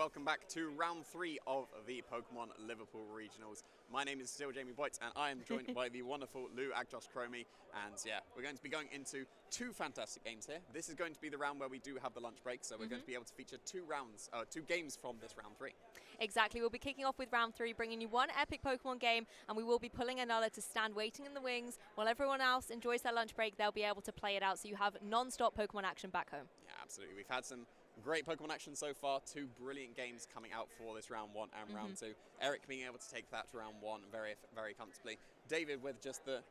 welcome back to round 3 of the Pokémon Liverpool Regionals. My name is still Jamie Boyt, and I am joined by the wonderful Lou Agdos Chromie. And yeah, we're going to be going into 2 fantastic games here. This is going to be the round where we do have the lunch break, so we're going to be able to feature 2 games from this round 3. Exactly, we'll be kicking off with round 3, bringing you 1 epic Pokemon game, and we will be pulling another to stand waiting in the wings. While everyone else enjoys their lunch break, they'll be able to play it out, so you have non-stop Pokemon action back home. Yeah, absolutely. We've had some great Pokemon action so far, 2 brilliant games coming out for this round 1 and round 2. Eric being able to take that to round 1 very, very comfortably. David with just the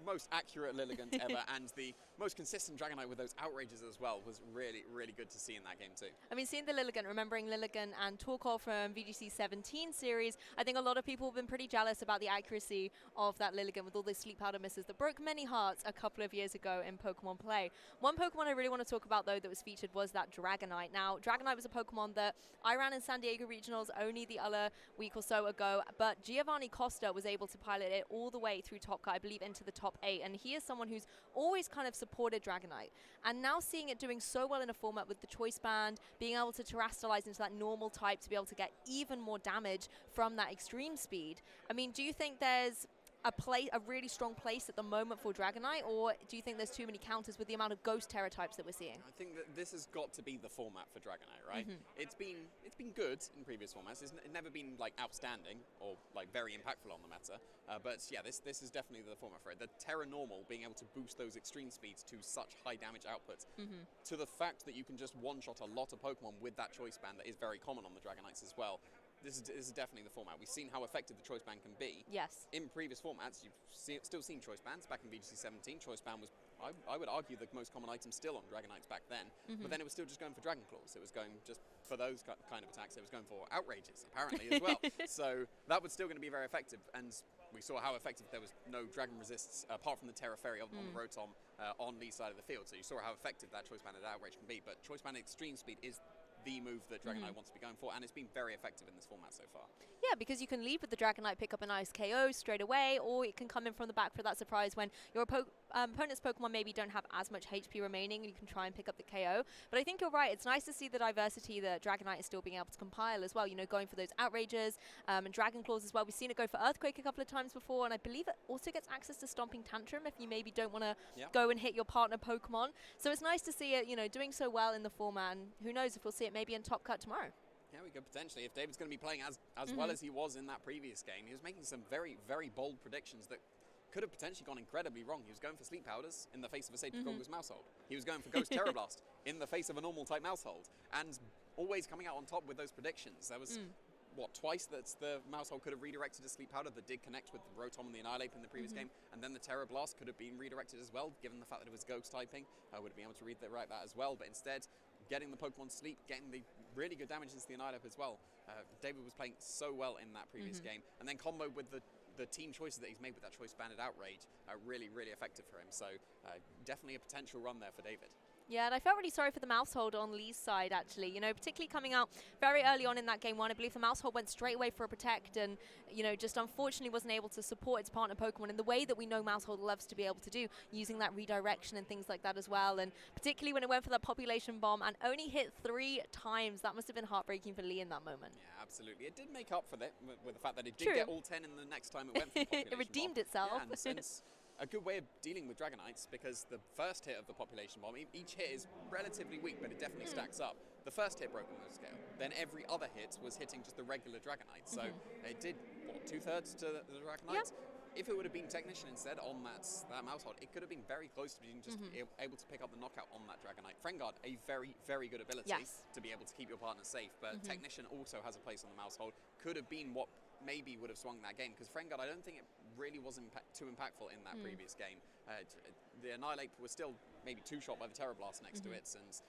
most accurate Lilligant ever and the most consistent Dragonite with those outrages as well was really, really good to see in that game too. I mean, seeing the Lilligant, remembering Lilligant and Torkoal from VGC 17 series, I think a lot of people have been pretty jealous about the accuracy of that Lilligant with all those sleep powder misses that broke many hearts a couple of years ago in Pokemon Play. One Pokemon I really want to talk about though that was featured was that Dragonite. Now, Dragonite was a Pokemon that I ran in San Diego Regionals only the other week or so ago, but Giovanni Costa was able to pilot it all the way through Top Cut, I believe into the top 8, and he is someone who's always kind of supported Dragonite, and now seeing it doing so well in a format with the Choice Band, being able to terrestrialize into that normal type to be able to get even more damage from that extreme speed. I mean, do you think there's a really strong place at the moment for Dragonite, or do you think there's too many counters with the amount of Ghost Terror types that we're seeing? I think that this has got to be the format for Dragonite, right? It's been good in previous formats. It's never been like outstanding or like very impactful on the meta, but yeah, this is definitely the format for it. The Terra Normal being able to boost those extreme speeds to such high damage outputs, to the fact that you can just one-shot a lot of Pokemon with that Choice Band that is very common on the Dragonites as well. This is definitely the format. We've seen how effective the Choice Band can be. Yes. In previous formats, you've still seen Choice Bands. Back in VGC 17, Choice Band was, I would argue, the most common item still on Dragonites back then. But then it was still just going for Dragon Claws. It was going just for those kind of attacks. It was going for Outrages, apparently, as well. So that was still going to be very effective. And we saw how effective there was no Dragon Resists, apart from the Terra Fairy on the Rotom on Lee's side of the field. So you saw how effective that Choice Band and Outrage can be. But Choice Band Extreme Speed is the move that Dragonite wants to be going for, and it's been very effective in this format so far. Yeah, because you can lead with the Dragonite, pick up a nice KO straight away, or it can come in from the back for that surprise when your opponent's Pokemon maybe don't have as much HP remaining, and you can try and pick up the KO. But I think you're right, it's nice to see the diversity that Dragonite is still being able to compile as well, you know, going for those Outrages and Dragon Claws as well. We've seen it go for Earthquake a couple of times before, and I believe it also gets access to Stomping Tantrum if you maybe don't want to go and hit your partner Pokemon. So it's nice to see it, you know, doing so well in the format, and who knows if we'll see it maybe in Top Cut tomorrow. Yeah, we could potentially. If David's going to be playing as well as he was in that previous game, he was making some very, very bold predictions that could have potentially gone incredibly wrong. He was going for Sleep Powders in the face of a Sacred Gorgus Mousehold. He was going for Ghost Terror Blast in the face of a normal type Mousehold, and always coming out on top with those predictions. There was twice that the Mousehold could have redirected to Sleep Powder that did connect with the Rotom and the Annihilape in the previous game, and then the Terra Blast could have been redirected as well, given the fact that it was Ghost typing. I would have been able to rewrite that as well, but instead, getting the Pokemon Sleep, getting the really good damage into the Annihilape as well. David was playing so well in that previous game, and then combo with the team choices that he's made with that Choice Banded Outrage, really, really effective for him. So definitely a potential run there for David. Yeah, and I felt really sorry for the Mousehold on Lee's side, actually. You know, particularly coming out very early on in that game 1, I believe the Mousehold went straight away for a Protect and, you know, just unfortunately wasn't able to support its partner Pokemon in the way that we know Mousehold loves to be able to do, using that redirection and things like that as well. And particularly when it went for that Population Bomb and only hit 3 times, that must have been heartbreaking for Lee in that moment. Yeah, absolutely. It did make up for that with the fact that it did get all 10 in the next time it went for the Population It redeemed Bomb. itself. Yeah, and since a good way of dealing with Dragonites, because the first hit of the Population Bomb, each hit is relatively weak, but it definitely stacks up. The first hit broke on the scale. Then every other hit was hitting just the regular Dragonite. So it did, 2/3 to the Dragonite? Yeah. If it would have been Technician instead on that Mousehold, it could have been very close to being just able to pick up the knockout on that Dragonite. Friendguard, a very, very good ability to be able to keep your partner safe, but Technician also has a place on the Mousehold. Could have been what maybe would have swung that game, because Friendguard, I don't think it really was too impactful in that previous game. The Annihilape was still maybe 2-shot by the Terra Blast next to it, and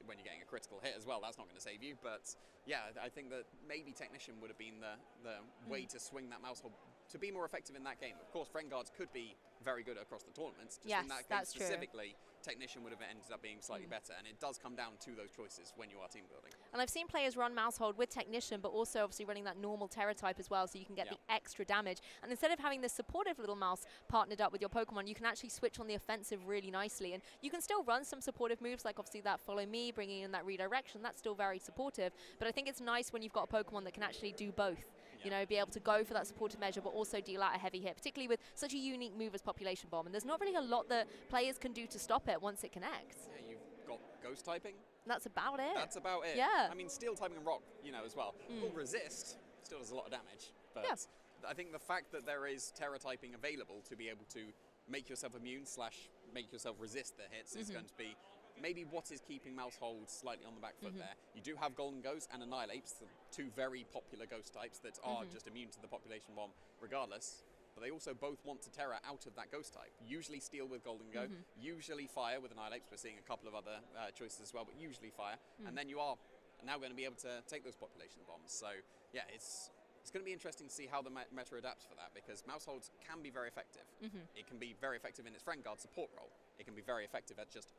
when you're getting a critical hit as well, that's not going to save you. But yeah, I think that maybe Technician would have been the way to swing that Mousehold to be more effective in that game. Of course, Friendguards could be very good across the tournaments. Just Yes, in that case that's true. specifically, Technician would have ended up being slightly better, and it does come down to those choices when you are team building. And I've seen players run Mousehold with Technician, but also obviously running that normal Terra type as well, so you can get the extra damage. And instead of having this supportive little mouse partnered up with your Pokemon, you can actually switch on the offensive really nicely. And you can still run some supportive moves, like obviously that Follow Me, bringing in that redirection. That's still very supportive. But I think it's nice when you've got a Pokemon that can actually do both. You know, be able to go for that supportive measure, but also deal out a heavy hit, particularly with such a unique move as Population Bomb. And there's not really a lot that players can do to stop it once it connects. Yeah, you've got Ghost typing. That's about it. That's about it. Yeah. I mean, Steel typing and Rock, you know, as well. Will resist, still does a lot of damage. But I think the fact that there is Terra typing available to be able to make yourself immune / make yourself resist the hits is going to be maybe what is keeping Mousehold slightly on the back foot there. You do have Golden Ghost and Annihilates, the two very popular ghost types that are just immune to the Population Bomb regardless, but they also both want to Terra out of that ghost type. Usually Steel with Golden Go, usually Fire with Annihilates. We're seeing a couple of other choices as well, but usually Fire. And then you are now going to be able to take those Population Bombs. So yeah, it's going to be interesting to see how the meta adapts for that, because Mouseholds can be very effective. It can be very effective in its Friend Guard support role. It can be very effective at just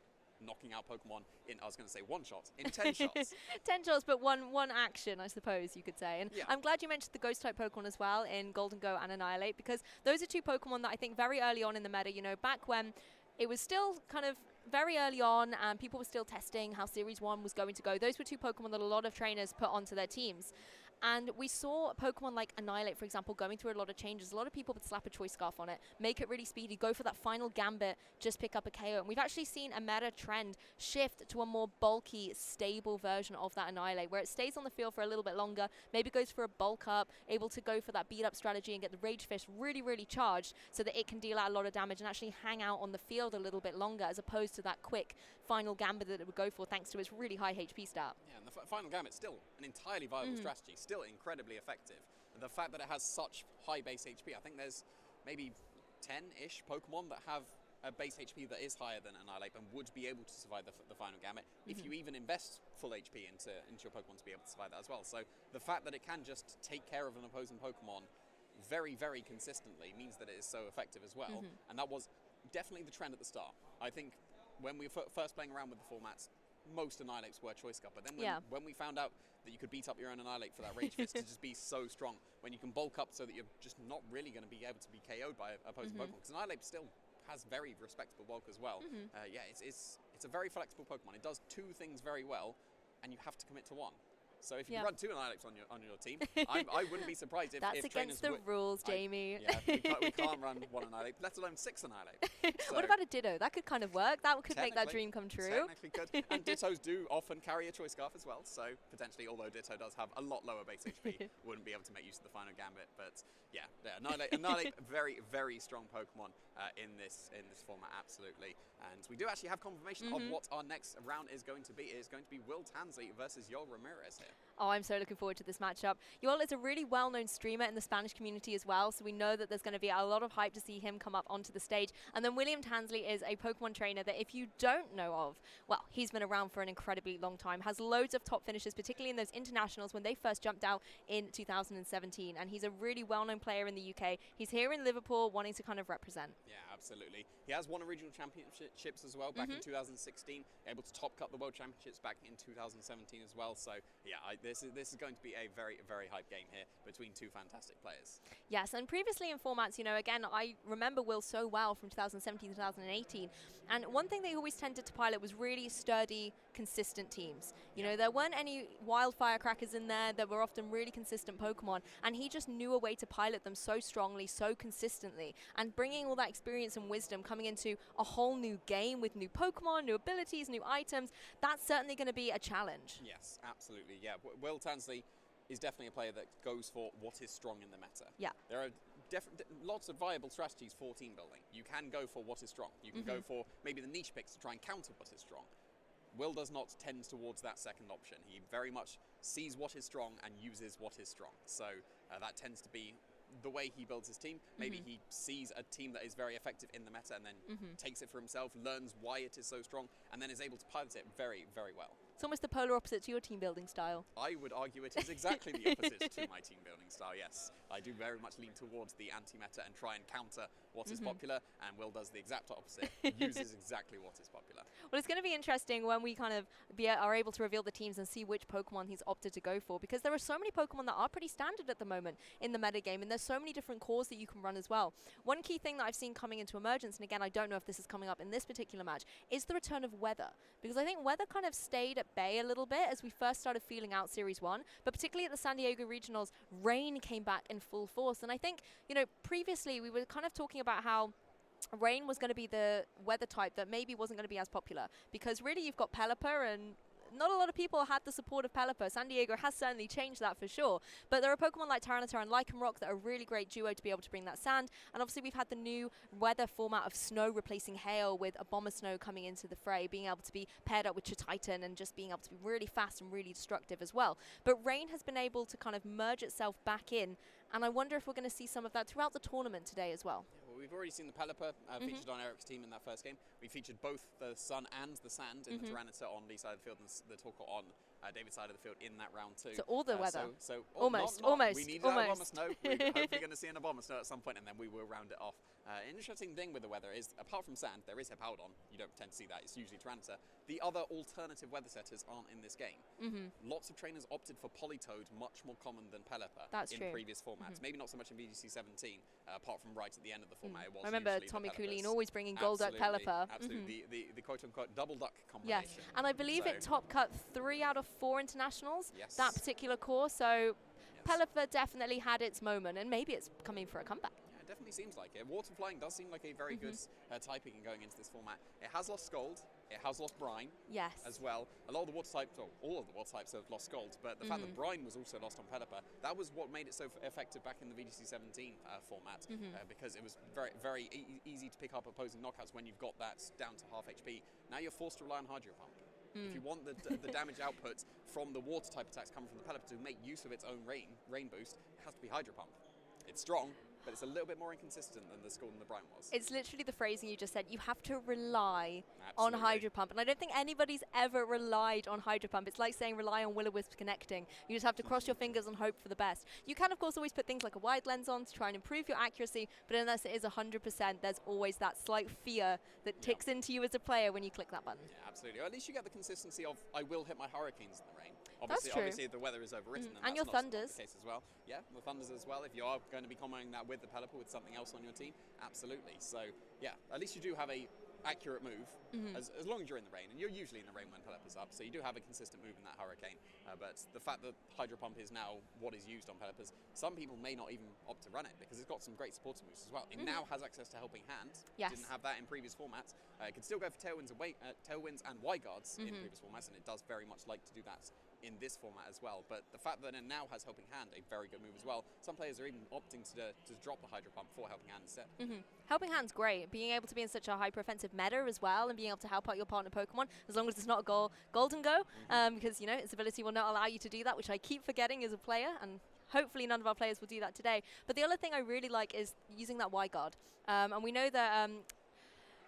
knocking out Pokemon in, I was going to say one shot, in 10 shots. 10 shots, but one action, I suppose you could say. And I'm glad you mentioned the Ghost-type Pokemon as well in Golden Go and Annihilate, because those are two Pokemon that I think very early on in the meta, you know, back when it was still kind of very early on and people were still testing how Series 1 was going to go, those were two Pokemon that a lot of trainers put onto their teams. And we saw Pokemon like Annihilate, for example, going through a lot of changes. A lot of people would slap a Choice Scarf on it, make it really speedy, go for that final Gambit, just pick up a KO. And we've actually seen a meta trend shift to a more bulky, stable version of that Annihilate, where it stays on the field for a little bit longer, maybe goes for a bulk up, able to go for that beat up strategy and get the Rage Fist really, really charged so that it can deal out a lot of damage and actually hang out on the field a little bit longer, as opposed to that quick final Gambit that it would go for thanks to its really high HP stat. Yeah, and the final Gambit's still an entirely viable strategy, still incredibly effective. The fact that it has such high base HP, I think there's maybe 10-ish Pokemon that have a base HP that is higher than Annihilate and would be able to survive the final Gambit if you even invest full HP into your Pokemon to be able to survive that as well. So the fact that it can just take care of an opposing Pokemon very, very consistently means that it is so effective as well. And that was definitely the trend at the start. I think when we were first playing around with the formats, most Annihilates were Choice Scarf, but then when we found out that you could beat up your own Annihilate for that Rage Fist to just be so strong, when you can bulk up so that you're just not really going to be able to be KO'd by opposing Pokemon, because Annihilate still has very respectable bulk as well. Yeah, it's a very flexible Pokemon. It does two things very well, and you have to commit to one. So if you run two Annihilates on your team, I wouldn't be surprised if That's if against the rules, Jamie. We can't run one Annihilate, let alone 6 Annihilate. So what about a Ditto? That could kind of work. That could make that dream come true. Technically could. And Dittos do often carry a Choice Scarf as well, so potentially, although Ditto does have a lot lower base HP, wouldn't be able to make use of the final Gambit. But yeah, Annihilate very, very strong Pokemon in this format, absolutely. And we do actually have confirmation of what our next round is going to be. It is going to be Will Tansley versus Yoel Ramírez here. Oh, I'm so looking forward to this matchup. Yoel is a really well-known streamer in the Spanish community as well, so we know that there's going to be a lot of hype to see him come up onto the stage. And then William Tansley is a Pokemon trainer that if you don't know of, well, he's been around for an incredibly long time, has loads of top finishes, particularly in those internationals when they first jumped out in 2017. And he's a really well-known player in the UK. He's here in Liverpool wanting to kind of represent. Yeah, absolutely. He has won a regional championships as well back in 2016, able to top cut the World Championships back in 2017 as well. So yeah, this is going to be a very, very hype game here between two fantastic players. Yes, and previously in formats, you know, again, I remember Will so well from 2017 to 2018. And one thing they always tended to pilot was really sturdy, consistent teams. You know, there weren't any wild firecrackers in there. There were often really consistent Pokemon. And he just knew a way to pilot them so strongly, so consistently. And bringing all that experience and wisdom coming into a whole new game with new Pokemon, new abilities, new items, that's certainly going to be a challenge. Yes, absolutely. Yeah, Will Tansley is definitely a player that goes for what is strong in the meta. Yeah. There are lots of viable strategies for team building. You can go for what is strong. You can go for maybe the niche picks to try and counter what is strong. Will does not tend towards that second option. He very much sees what is strong and uses what is strong. So that tends to be the way he builds his team. Maybe he sees a team that is very effective in the meta and then takes it for himself, learns why it is so strong, and then is able to pilot it very, very well. It's almost the polar opposite to your team building style. I would argue it is exactly the opposite to my team building style, yes. I do very much lean towards the anti-meta and try and counter what is popular, and Will does the exact opposite, uses exactly what is popular. Well, it's going to be interesting when we kind of are able to reveal the teams and see which Pokemon he's opted to go for, because there are so many Pokemon that are pretty standard at the moment in the metagame, and there's so many different cores that you can run as well. One key thing that I've seen coming into Emergence, and again, I don't know if this is coming up in this particular match, is the return of Weather, because I think Weather kind of stayed at bay a little bit as we first started feeling out Series 1, but particularly at the San Diego Regionals, Rain came back in full force, and I think, you know, previously we were kind of talking about how Rain was going to be the weather type that maybe wasn't going to be as popular, because really you've got Pelipper, and not a lot of people had the support of Pelipper. San Diego has certainly changed that for sure. But there are Pokemon like Tyranitar and Lycanroc that are a really great duo to be able to bring that sand. And obviously we've had the new weather format of Snow replacing Hail, with Abomasnow coming into the fray, being able to be paired up with Chititan and just being able to be really fast and really destructive as well. But Rain has been able to kind of merge itself back in, and I wonder if we're going to see some of that throughout the tournament today as well. We've already seen the Pelipper featured on Eric's team in that first game. We featured both the sun and the sand in the Tyranitar on Lee's side of the field, and the Torkoal on David's side of the field in that round too. So all the weather. Almost. We need an Abomasnow. We're hopefully going to see an Abomasnow at some point, and then we will round it off. An interesting thing with the weather is, apart from sand, there is Hippowdon. You don't tend to see that. It's usually Tyranitar. The other alternative weather setters aren't in this game. Lots of trainers opted for Politoed, much more common than Pelipper in previous formats. Maybe not so much in VGC 17, apart from right at the end of the format. It was I remember Tommy Cooley always bringing Golduck Pelipper. Absolutely, the quote-unquote double duck yes, combination. and I believe it top cut 3 out of 4 internationals, yes. that particular core, so yes. Pelipper definitely had its moment, and maybe it's coming for a comeback. Yeah, it definitely seems like it. Water Flying does seem like a very good typing going into this format. It has lost Scald, it has lost Brine yes. as well. A lot of the water types, or all of the water types have lost Scald, but the fact that Brine was also lost on Pelipper, that was what made it so effective back in the VGC 17 format, because it was very, very easy to pick up opposing knockouts when you've got that down to half HP. Now you're forced to rely on Hydro Pump. If you want the damage output from the water type attacks coming from the Pelipper to make use of its own rain boost, it has to be Hydro Pump. It's strong, but it's a little bit more inconsistent than the Scald and the Brine was. It's literally the phrasing you just said. You have to rely Absolutely. on Hydro Pump, and I don't think anybody's ever relied on Hydro Pump. It's like saying rely on Will-O-Wisp connecting. You just have to cross your fingers and hope for the best. You can, of course, always put things like a wide lens on to try and improve your accuracy, but unless it is 100%, there's always that slight fear that ticks into you as a player when you click that button. Yeah, absolutely. Or at least you get the consistency of, I will hit my Hurricanes in the rain. That's true. Obviously, the weather is overwritten, and your Thunders. The case as well. Yeah, the Thunders as well. If you are going to be combining that with the Pelipper with something else on your team, absolutely. So, yeah, at least you do have a accurate move as long as you're in the rain, and you're usually in the rain when Pelipper's up, so you do have a consistent move in that Hurricane. But the fact that Hydro Pump is now what is used on Pelippers, some people may not even opt to run it because it's got some great supporting moves as well. It now has access to Helping Hand. Yes. Didn't have that in previous formats. It can still go for Tailwinds and Y-Guards in previous formats, and it does very much like to do that in this format as well. But the fact that it now has Helping Hand, a very good move as well. Some players are even opting to drop the Hydro Pump for Helping Hand instead. Helping Hand's great. Being able to be in such a hyper-offensive meta as well, and being able to help out your partner Pokemon, as long as it's not a Golden Go, because, you know, its ability will not allow you to do that, which I keep forgetting as a player, and hopefully none of our players will do that today. But the other thing I really like is using that Y-Guard. And we know that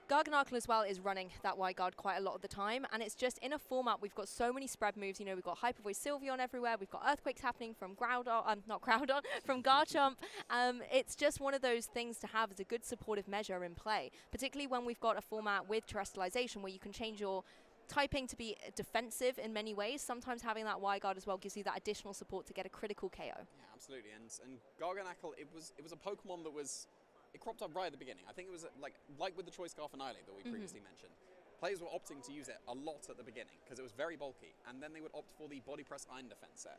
Garganacl as well is running that Y-Guard quite a lot of the time, and it's just in a format we've got so many spread moves. You know, we've got Hyper Voice Sylveon everywhere, we've got Earthquakes happening from from Garchomp. It's just one of those things to have as a good supportive measure in play, particularly when we've got a format with Terrestrialization where you can change your typing to be defensive in many ways. Sometimes having that Y-Guard as well gives you that additional support to get a critical KO. Yeah, absolutely. And Garganacl, it was a Pokemon that was... It cropped up right at the beginning. I think it was like with the Choice Scarf Annihilate that we previously mentioned. Players were opting to use it a lot at the beginning because it was very bulky, and then they would opt for the Body Press Iron Defense set.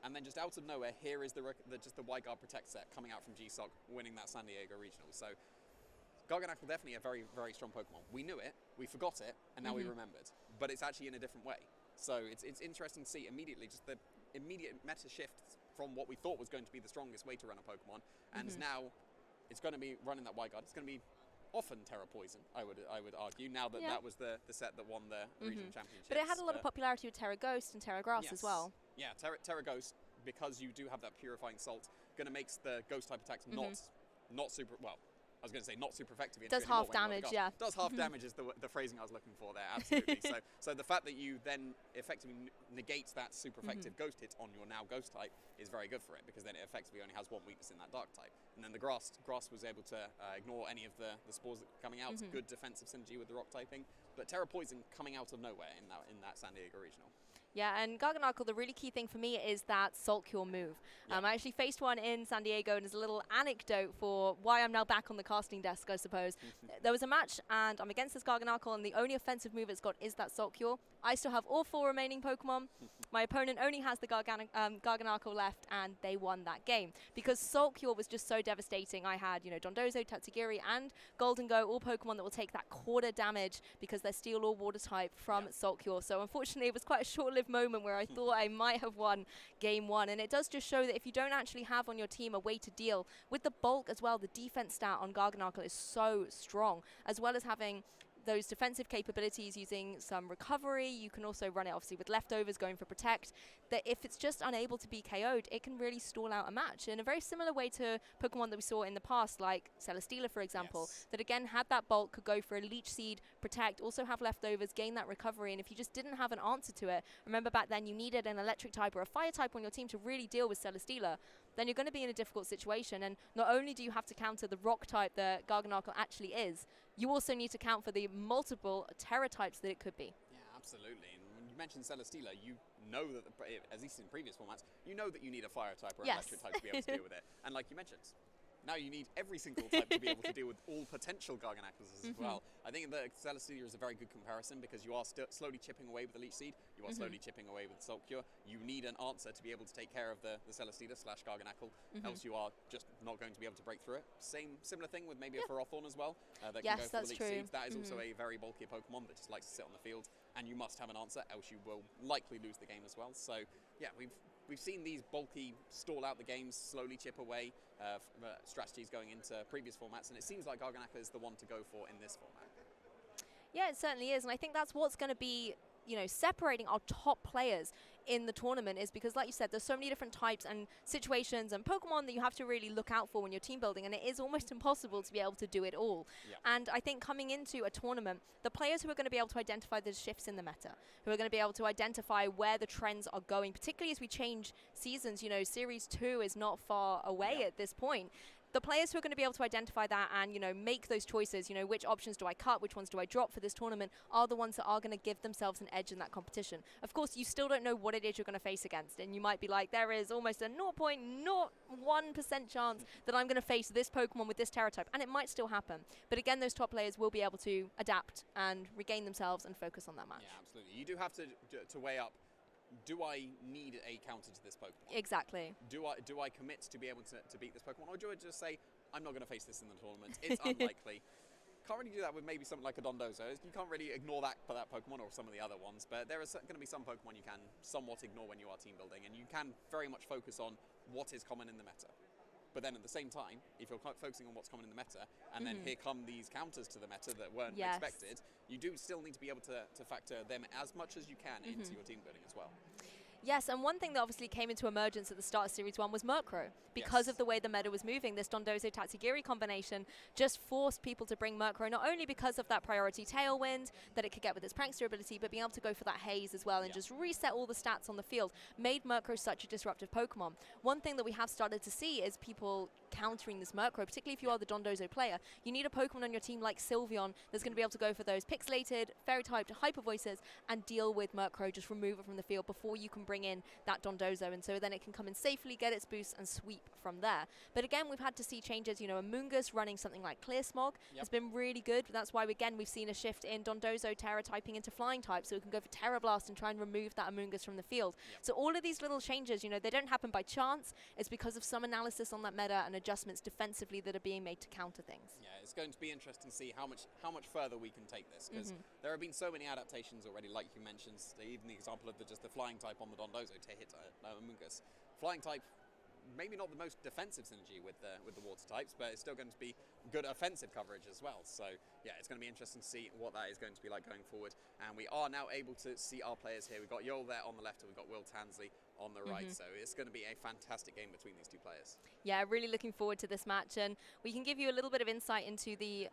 And then just out of nowhere, here is just the Y-Guard Protect set coming out from GSOC, winning that San Diego Regional. So Garganacl definitely a very, very strong Pokemon. We knew it, we forgot it, and now we remembered. But it's actually in a different way. So it's interesting to see immediately just the immediate meta shift from what we thought was going to be the strongest way to run a Pokemon, and now it's going to be running that Y-Guard. It's going to be often Terra Poison, I would argue, now that that was the set that won the regional championships. But it had a lot of popularity with Terra Ghost and Terra Grass as well. Yeah, Terra Ghost, because you do have that Purifying Salt, going to make the Ghost type attacks not super, well, I was going to say not super effective. Does half damage, yeah. Does half damage is the phrasing I was looking for there, absolutely. so the fact that you then effectively negates that super effective ghost hit on your now ghost type is very good for it, because then it effectively only has one weakness in that dark type. And then the grass was able to ignore any of the spores that were coming out. Good defensive synergy with the rock typing, but Terra Poison coming out of nowhere in that San Diego Regional. Yeah, and Garganacl, the really key thing for me is that Salt Cure move. I actually faced one in San Diego, and as a little anecdote for why I'm now back on the casting desk, I suppose. There was a match, and I'm against this Garganacl, and the only offensive move it's got is that Salt Cure. I still have all 4 remaining Pokemon. My opponent only has the Garganacl left, and they won that game. Because Salt Cure was just so devastating. I had, Dondozo, Tatsugiri, and Goldengo, all Pokemon that will take that quarter damage because they're Steel or Water type from Salt Cure. So unfortunately, it was quite a short-lived moment where I thought I might have won game 1. And it does just show that if you don't actually have on your team a way to deal with the bulk as well, the defense stat on Garganacl is so strong, as well as having those defensive capabilities using some recovery. You can also run it obviously with leftovers, going for protect, that if it's just unable to be KO'd, it can really stall out a match in a very similar way to Pokemon that we saw in the past, like Celesteela, for example, that again had that bulk, could go for a Leech Seed, protect, also have leftovers, gain that recovery. And if you just didn't have an answer to it, remember back then you needed an electric type or a fire type on your team to really deal with Celesteela, then you're going to be in a difficult situation. And not only do you have to counter the rock type that Garganacl actually is, you also need to count for the multiple Terra types that it could be. Yeah, absolutely. And when you mentioned Celesteela, you know that, at least in previous formats, you know that you need a fire type or an electric type to be able to deal with it. And like you mentioned, now you need every single type to be able to deal with all potential Garganacls as well. I think that Celesteela is a very good comparison, because you are slowly chipping away with the Leech Seed, you are slowly chipping away with Salt Cure. You need an answer to be able to take care of the Celesteela / Garganacl, else you are just not going to be able to break through it. Similar thing with maybe a Ferrothorn as well, that can go for the Leech Seeds. That is also a very bulky Pokemon that just likes to sit on the field, and you must have an answer, else you will likely lose the game as well. So yeah, we've seen these bulky stall out the games, slowly chip away strategies going into previous formats, and it seems like Garganacl is the one to go for in this format. Yeah, it certainly is, and I think that's what's going to be, separating our top players in the tournament, is because, like you said, there's so many different types and situations and Pokemon that you have to really look out for when you're team building, and it is almost impossible to be able to do it all. And I think coming into a tournament, the players who are going to be able to identify the shifts in the meta, who are going to be able to identify where the trends are going, particularly as we change seasons, Series 2 is not far away at this point. The players who are going to be able to identify that and, make those choices, which options do I cut, which ones do I drop for this tournament, are the ones that are going to give themselves an edge in that competition. Of course, you still don't know what it is you're going to face against, and you might be like, there is almost a 0.01% chance that I'm going to face this Pokemon with this Terra type, and it might still happen. But again, those top players will be able to adapt and regain themselves and focus on that match. Yeah, absolutely. You do have to weigh up, do I need a counter to this Pokemon? Exactly. Do I commit to be able to beat this Pokemon, or do I just say, I'm not going to face this in the tournament, it's unlikely? Can't really do that with maybe something like a Dondozo. You can't really ignore that for that Pokemon or some of the other ones, but there is going to be some Pokemon you can somewhat ignore when you are team building, and you can very much focus on what is common in the meta. But then at the same time, if you're focusing on what's common in the meta, and then here come these counters to the meta that weren't expected, you do still need to be able to factor them as much as you can into your team building as well. Yes, and one thing that obviously came into emergence at the start of Series 1 was Murkrow. Because of the way the meta was moving, this Dondozo-Tatsugiri combination just forced people to bring Murkrow, not only because of that priority Tailwind that it could get with its Prankster ability, but being able to go for that Haze as well and just reset all the stats on the field, made Murkrow such a disruptive Pokemon. One thing that we have started to see is people countering this Murkrow, particularly if you are the Dondozo player. You need a Pokemon on your team like Sylveon that's going to be able to go for those pixelated, fairy-typed Hyper Voices and deal with Murkrow, just remove it from the field before you can bring in that Dondozo, and so then it can come in safely, get its boost, and sweep from there. But again, we've had to see changes. Amoonguss running something like Clear Smog has been really good. That's why, again, we've seen a shift in Dondozo Terra typing into Flying type, so we can go for Terra Blast and try and remove that Amoonguss from the field. So all of these little changes, they don't happen by chance. It's because of some analysis on that meta and adjustments defensively that are being made to counter things. Yeah, it's going to be interesting to see how much further we can take this, because there have been so many adaptations already, like you mentioned, even the example of just the Flying type on the Dondozo to hit Amoonguss. Flying type, maybe not the most defensive synergy with the water types, but it's still going to be good offensive coverage as well. So yeah, it's going to be interesting to see what that is going to be like going forward. And we are now able to see our players here. We've got Yoel there on the left, and we've got Will Tansley on the right. So it's going to be a fantastic game between these two players. Yeah, really looking forward to this match, and we can give you a little bit of insight into the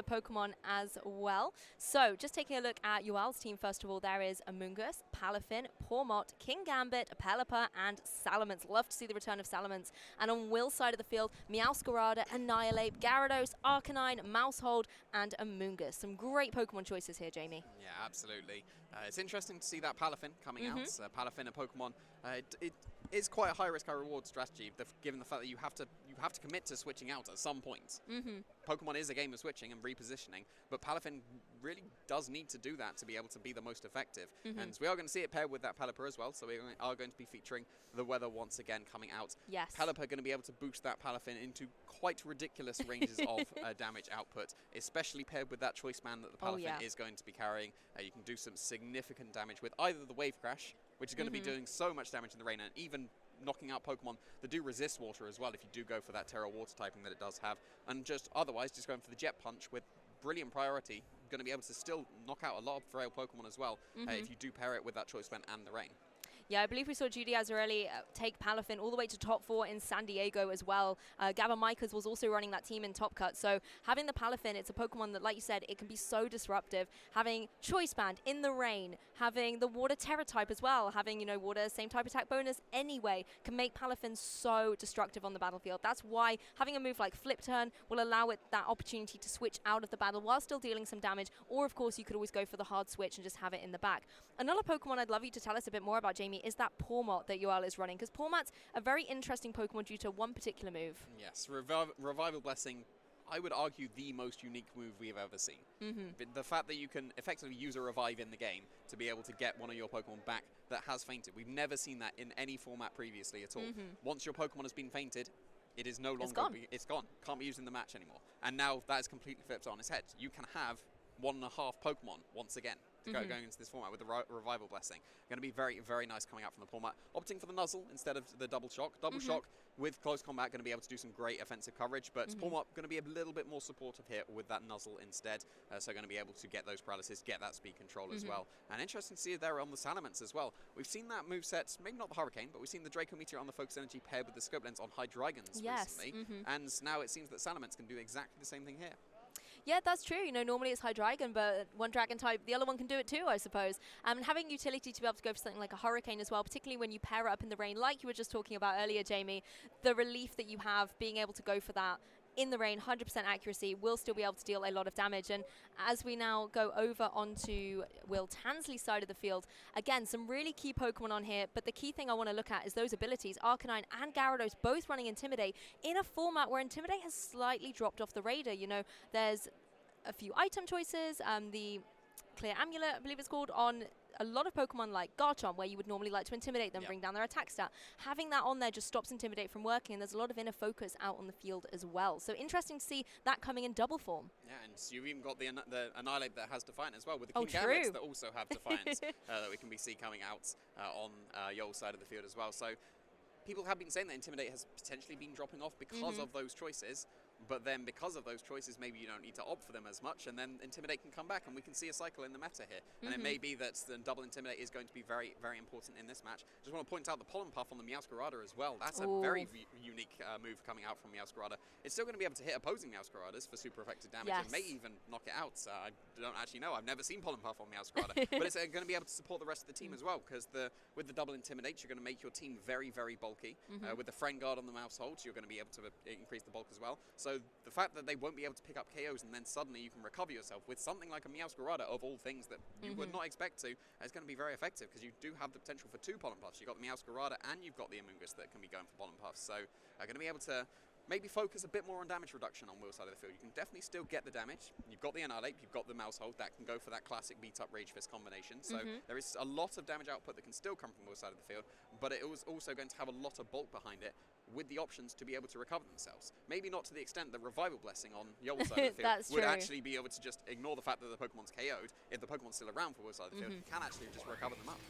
Pokemon as well. So just taking a look at Yoel's team, first of all, there is Amoonguss, Palafin, Pawmot, King Gambit, Pelipper, and Salamence. Love to see the return of Salamence. And on Will's side of the field, Meowscarada, Annihilate, Gyarados, Arcanine, Mousehold, and Amoonguss. Some great Pokemon choices here, Jamie. Yeah, absolutely. It's interesting to see that Palafin coming out. Palafin, a Pokemon, it is quite a high risk, high reward strategy, given the fact that you have to commit to switching out at some point. Pokemon is a game of switching and repositioning, but Palafin really does need to do that to be able to be the most effective. And we are going to see it paired with that Pelipper as well, so we are going to be featuring the weather once again coming out. Yes. Pelipper going to be able to boost that Palafin into quite ridiculous ranges of damage output, especially paired with that choice band that the Palafin is going to be carrying. You can do some significant damage with either the Wave Crash, which is going to be doing so much damage in the rain, and even knocking out Pokemon that do resist water as well if you do go for that Terra Water typing that it does have, and just otherwise just going for the Jet Punch with brilliant priority, going to be able to still knock out a lot of frail Pokemon as well if you do pair it with that choice band and the rain. Yeah, I believe we saw Judy Azarelli take Palafin all the way to top 4 in San Diego as well. Gavin Mikers was also running that team in Top Cut. So having the Palafin, it's a Pokemon that, like you said, it can be so disruptive. Having Choice Band in the rain, having the Water Terra type as well, having, Water, same type attack bonus anyway, can make Palafin so destructive on the battlefield. That's why having a move like Flip Turn will allow it that opportunity to switch out of the battle while still dealing some damage. Or, of course, you could always go for the hard switch and just have it in the back. Another Pokemon I'd love you to tell us a bit more about, Jamie, is that Pawmot that Yoel is running, because Pawmot's a very interesting Pokemon due to one particular move. Yes, Revival Blessing, I would argue the most unique move we've ever seen. The fact that you can effectively use a Revive in the game to be able to get one of your Pokemon back that has fainted. We've never seen that in any format previously at all. Once your Pokemon has been fainted, it is no longer... It's gone. Can't be used in the match anymore. And now that is completely flipped on its head. You can have 1.5 Pokemon once again. Going into this format with the Revival Blessing. Going to be very, very nice coming out from the Pawmot. Opting for the Nuzzle instead of the Double Shock. Double Shock with close combat going to be able to do some great offensive coverage, but Pawmot going to be a little bit more supportive here with that Nuzzle instead. So going to be able to get those paralysis, get that speed control as well. And interesting to see it there on the Salamence as well. We've seen that moveset, maybe not the Hurricane, but we've seen the Draco Meteor on the Focus Energy paired with the Scope Lens on Hydreigons recently. And now it seems that Salamence can do exactly the same thing here. Yeah, that's true. Normally it's Hydreigon, but one dragon type, the other one can do it too, I suppose. And having utility to be able to go for something like a Hurricane as well, particularly when you pair it up in the rain, like you were just talking about earlier, Jamie, the relief that you have being able to go for that in the rain, 100% accuracy, will still be able to deal a lot of damage. And as we now go over onto Will Tansley's side of the field, again, some really key Pokemon on here, but the key thing I want to look at is those abilities. Arcanine and Gyarados both running Intimidate in a format where Intimidate has slightly dropped off the radar. There's a few item choices, the Clear Amulet, I believe it's called, on a lot of Pokemon like Garchomp, where you would normally like to intimidate them, bring down their attack stat. Having that on there just stops Intimidate from working, and there's a lot of inner focus out on the field as well. So interesting to see that coming in double form. Yeah, and so you've even got the Annihilate that has Defiance as well, with the King Gambits that also have Defiance that we can see coming out on Yoel's side of the field as well. So people have been saying that Intimidate has potentially been dropping off because of those choices. But then because of those choices, maybe you don't need to opt for them as much, and then Intimidate can come back, and we can see a cycle in the meta here. And it may be that the double Intimidate is going to be very, very important in this match. Just want to point out the Pollen Puff on the Meowscarada as well. That's a very unique move coming out from Meowscarada. It's still going to be able to hit opposing Meowscaradas for super effective damage, and may even knock it out. I don't actually know. I've never seen Pollen Puff on Meowscarada. But it's going to be able to support the rest of the team as well, because with the double Intimidate, you're going to make your team very, very bulky. With the Friend Guard on the Mousehold, you're going to be able to increase the bulk as well. So the fact that they won't be able to pick up KOs and then suddenly you can recover yourself with something like a Meowscarada, of all things that you would not expect to, is going to be very effective, because you do have the potential for 2 Pollen Puffs. You've got the Meowscarada and you've got the Amoonguss that can be going for Pollen Puffs. So going to be able to maybe focus a bit more on damage reduction on Will's side of the field. You can definitely still get the damage. You've got the Annihilate, you've got the Mousehold that can go for that classic beat-up Rage Fist combination. So there is a lot of damage output that can still come from Will's side of the field, but it was also going to have a lot of bulk behind it, with the options to be able to recover themselves. Maybe not to the extent that Revival Blessing on Yoel's side of the field would actually be able to just ignore the fact that the Pokemon's KO'd. If the Pokemon's still around for Will's side of the field, you can actually just recover them up.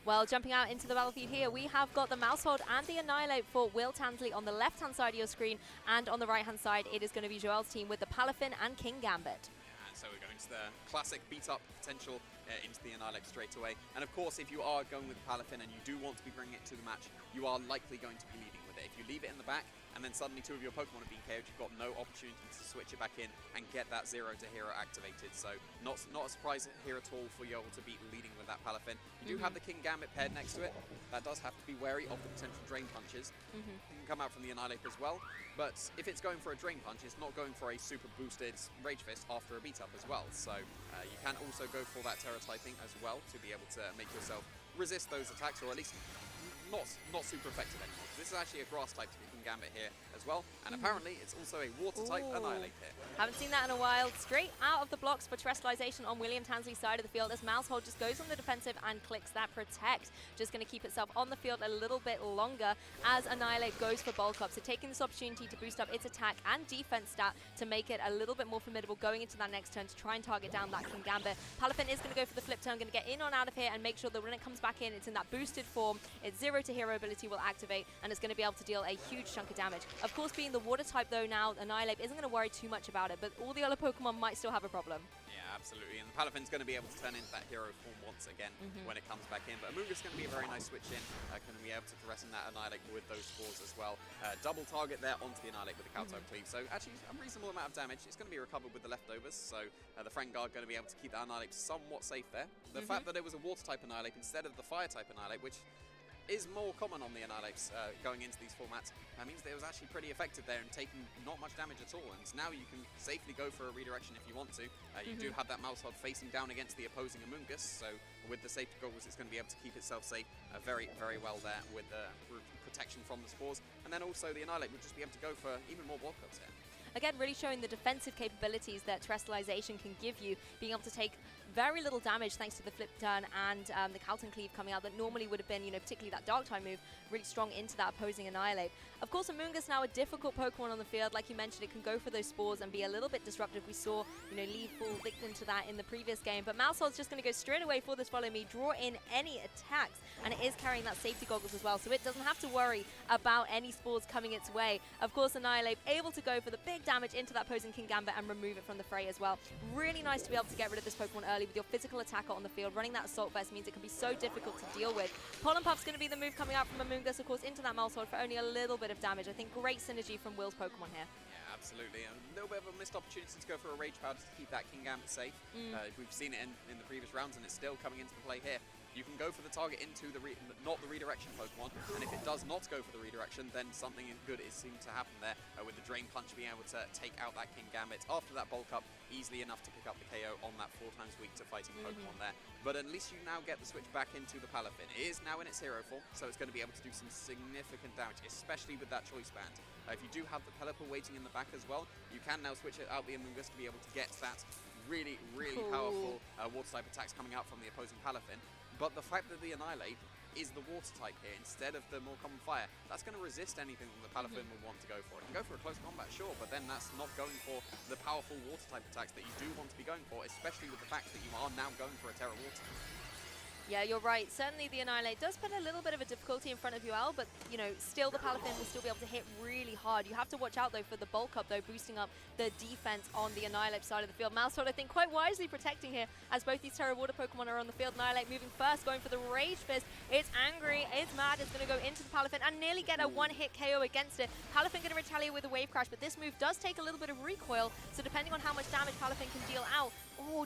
Well, jumping out into the battlefield here, we have got the Mousehold and the Annihilate for Will Tansley on the left-hand side of your screen, and on the right-hand side, it is going to be Joel's team with the Palafin and King Gambit. And so we're going It's the classic beat-up potential into the Annihilate straight away. And of course, if you are going with Palafin and you do want to be bringing it to the match, you are likely going to be leading with it. If you leave it in the back, and then suddenly two of your Pokemon have been KO'd, you've got no opportunity to switch it back in and get that 0 to hero activated. So not a surprise here at all for Yoel to be leading with that Palafin. You do have the King Gambit paired next to it. That does have to be wary of the potential Drain Punches. It can come out from the Annihilate as well. But if it's going for a Drain Punch, it's not going for a super boosted Rage Fist after a beat up as well. So you can also go for that Terra typing as well to be able to make yourself resist those attacks, or at least not super effective anymore. This is actually a grass type to King Gambit here as well, and apparently it's also a water type Annihilate here. Haven't seen that in a while. Straight out of the blocks for Terrestrialization on William Tansley's side of the field as Maushold just goes on the defensive and clicks that Protect. Just going to keep itself on the field a little bit longer as Annihilate goes for bulk up. So taking this opportunity to boost up its attack and defense stat to make it a little bit more formidable going into that next turn to try and target down that King Gambit. Palafin is going to go for the flip turn, going to get in on out of here and make sure that when it comes back in, it's in that boosted form. Its 0 to hero ability will activate and it's going to be able to deal a huge chunk of damage. Of course, being the water type though now, Annihilate isn't going to worry too much about it, but all the other Pokemon might still have a problem. Yeah, absolutely. And the Palafin's going to be able to turn into that hero form once again when it comes back in. But Amoonguss is going to be a very nice switch in. Going to be able to threaten that Annihilate with those spores as well. Double target there onto the Annihilate with the Kowtow Cleave. So actually a reasonable amount of damage. It's going to be recovered with the leftovers. So the Frank Guard going to be able to keep that Annihilate somewhat safe there. The fact that it was a water type Annihilate instead of the fire type Annihilate, which is more common on the Annihilates going into these formats, means that it was actually pretty effective there and taking not much damage at all. And now you can safely go for a redirection if you want to. You do have that Maushold facing down against the opposing Amoonguss, so with the safety goggles it's going to be able to keep itself safe very, very well there with the protection from the spores. And then also the Annihilate would just be able to go for even more bulk ups here. Again, really showing the defensive capabilities that Terrestrialization can give you, being able to take very little damage thanks to the flip turn and the Kowtow Cleave coming out that normally would have been, particularly that Dark type move, really strong into that opposing Annihilate. Of course, Amoonguss now a difficult Pokemon on the field. Like you mentioned, it can go for those spores and be a little bit disruptive. We saw, Lee fall victim to that in the previous game, but Maushold's just going to go straight away for this Follow Me, draw in any attacks, and it is carrying that safety goggles as well, so it doesn't have to worry about any spores coming its way. Of course, Annihilate able to go for the big damage into that opposing King Gambit and remove it from the fray as well. Really nice to be able to get rid of this Pokemon early with your physical attacker on the field. Running that Assault Vest means it can be so difficult to deal with. Pollen Puff's going to be the move coming out from Amoonguss, of course, into that Maushold for only a little bit of damage. I think great synergy from Will's Pokemon here. Yeah, absolutely. A little bit of a missed opportunity to go for a Rage Powder to keep that King Gambit safe. We've seen it in the previous rounds and it's still coming into the play here. You can go for the target into not the redirection Pokemon, and if it does not go for the redirection, then something good is seen to happen there, with the Drain Punch being able to take out that King Gambit after that bulk up, easily enough to pick up the KO on that 4 times weak to fighting Pokemon there. But at least you now get the switch back into the Palafin. It is now in its hero form, so it's going to be able to do some significant damage, especially with that Choice Band. If you do have the Pelipper waiting in the back as well, you can now switch it out the Amoonguss to be able to get that really, really powerful water type attacks coming out from the opposing Palafin. But the fact that the Annihilate is the water type here instead of the more common fire, that's going to resist anything that the Palafin would want to go for. It can go for a close combat, sure, but then that's not going for the powerful water type attacks that you do want to be going for, especially with the fact that you are now going for a Terra Water. Yeah, you're right. Certainly the Annihilate does put a little bit of a difficulty in front of Yoel, but, still the Palafin will still be able to hit really hard. You have to watch out, though, for the bulk up, though, boosting up the defense on the Annihilate side of the field. Maushold, I think, quite wisely protecting here as both these Terra Water Pokemon are on the field. Annihilate moving first, going for the Rage Fist. It's angry, it's mad, it's going to go into the Palafin and nearly get a one-hit KO against it. Palafin going to retaliate with a Wave Crash, but this move does take a little bit of recoil, so depending on how much damage Palafin can deal out,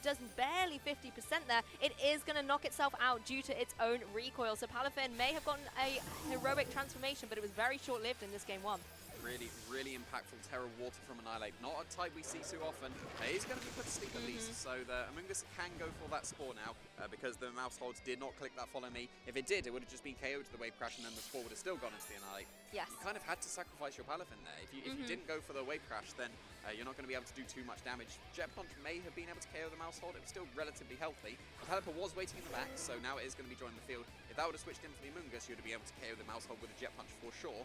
does barely 50% there. It is going to knock itself out due to its own recoil. So Palafin may have gotten a heroic transformation, but it was very short-lived in this game 1. Really, really impactful Terra Water from Annihilate. Not a type we see too often. He's going to be put to sleep at least, so the Amoonguss can go for that Spore now because the Mausholds did not click that Follow Me. If it did, it would have just been KO'd to the Wave Crash and then the Spore would have still gone into the Annihilate. Yes. You kind of had to sacrifice your Palafin there. If you didn't go for the Wave Crash, then you're not going to be able to do too much damage. Jet Punch may have been able to KO the Maushold. It was still relatively healthy. The Pelipper was waiting in the back, so now it is going to be joining the field. If that would have switched in for the Amoonguss, you would be able to KO the Maushold with a Jet Punch for sure.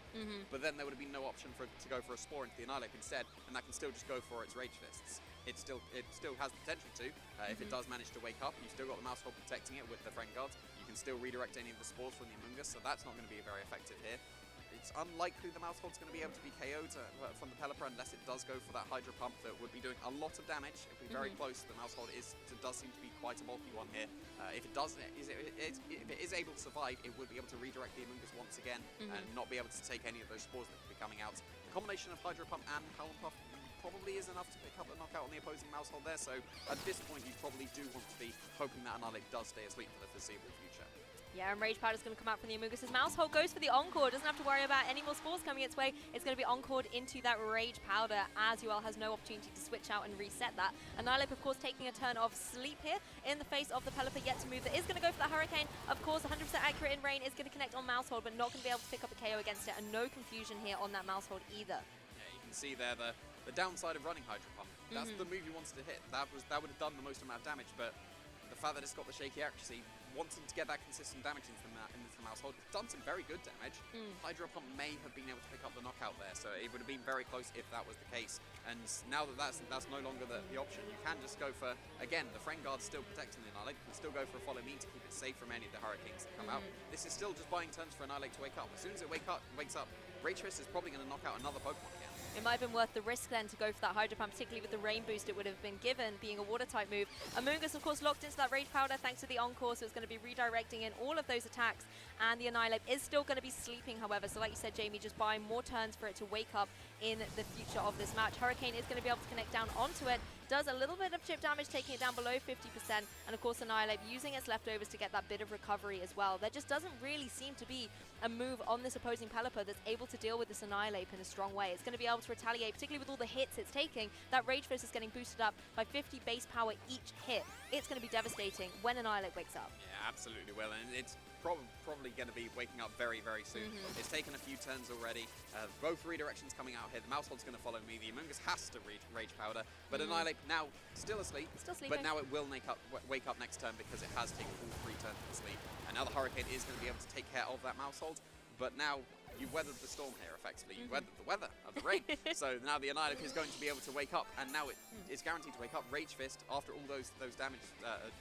But then there would have been no option for it to go for a Spore into the Annihilate instead, and that can still just go for its Rage Fists. It still has potential to. If it does manage to wake up, you've still got the Maushold protecting it with the Friend Guard. You can still redirect any of the spores from the Amoonguss, so that's not going to be very effective here. it's unlikely the Mousehold's going to be able to be KO'd from the Pelipper unless it does go for that Hydro Pump that would be doing a lot of damage. It would be very close. The Mousehold does seem to be quite a bulky one here. If it is able to survive, it would be able to redirect the Amoonguss once again and not be able to take any of those spores that could be coming out. The combination of Hydro Pump and Howling Puff probably is enough to pick up a knockout on the opposing Mousehold there, so at this point you probably do want to be hoping that Annihilate does stay asleep for the foreseeable future. Yeah, and Rage Powder's going to come out from the Amoonguss. Mousehold goes for the Encore, doesn't have to worry about any more spores coming its way. It's going to be Encored into that Rage Powder, as Yoel has no opportunity to switch out and reset that. Annihilate, of course, taking a turn of sleep here in the face of the Pelipper, yet to move. That is going to go for the Hurricane. Of course, 100% accurate in rain is going to connect on Mousehold, but not going to be able to pick up a KO against it, and no confusion here on that Mousehold either. Yeah, you can see there the downside of running Hydro Pump. That's the move you wanted to hit. That would have done the most amount of damage, but the fact that it's got the shaky accuracy, wanting to get that consistent damage into the Mousehold, it's done some very good damage. Hydro Pump may have been able to pick up the knockout there, so it would have been very close if that was the case. And now that that's no longer the option, you can just go for, again, the Friend Guard's still protecting the Annihilate. You can still go for a Follow Me to keep it safe from any of the Hurricanes that come out. This is still just buying turns for Annihilate to wake up. As soon as it wakes up, Rage Fist is probably going to knock out another Pokemon again. It might have been worth the risk then to go for that Hydro Pump, particularly with the Rain Boost it would have been given, being a Water-type move. Amoonguss, of course, locked into that Rage Powder thanks to the Encore, so it's going to be redirecting in all of those attacks. And the Annihilate is still going to be sleeping, however. So like you said, Jamie, just buying more turns for it to wake up in the future of this match. Hurricane is going to be able to connect down onto it. Does a little bit of chip damage, taking it down below 50%. And of course, Annihilate using its leftovers to get that bit of recovery as well. There just doesn't really seem to be a move on this opposing Pelipper that's able to deal with this Annihilate in a strong way. It's going to be able to retaliate, particularly with all the hits it's taking. That Rage Fist is getting boosted up by 50 base power each hit. It's going to be devastating when Annihilate wakes up. Yeah, absolutely will, and it's probably going to be waking up very, very soon. It's taken a few turns already. Both redirections coming out here. The Mousehold's going to follow me. The Amoonguss has to Rage Powder, but Annihilate now still asleep. Still sleeping. But now it will wake up next turn because it has taken all 3 turns to sleep. And now the Hurricane is going to be able to take care of that Mousehold. But now you've weathered the storm here, effectively. You've weathered the weather of the rain. So now the Annihilate is going to be able to wake up, and now it's guaranteed to wake up. Rage Fist, after all those damage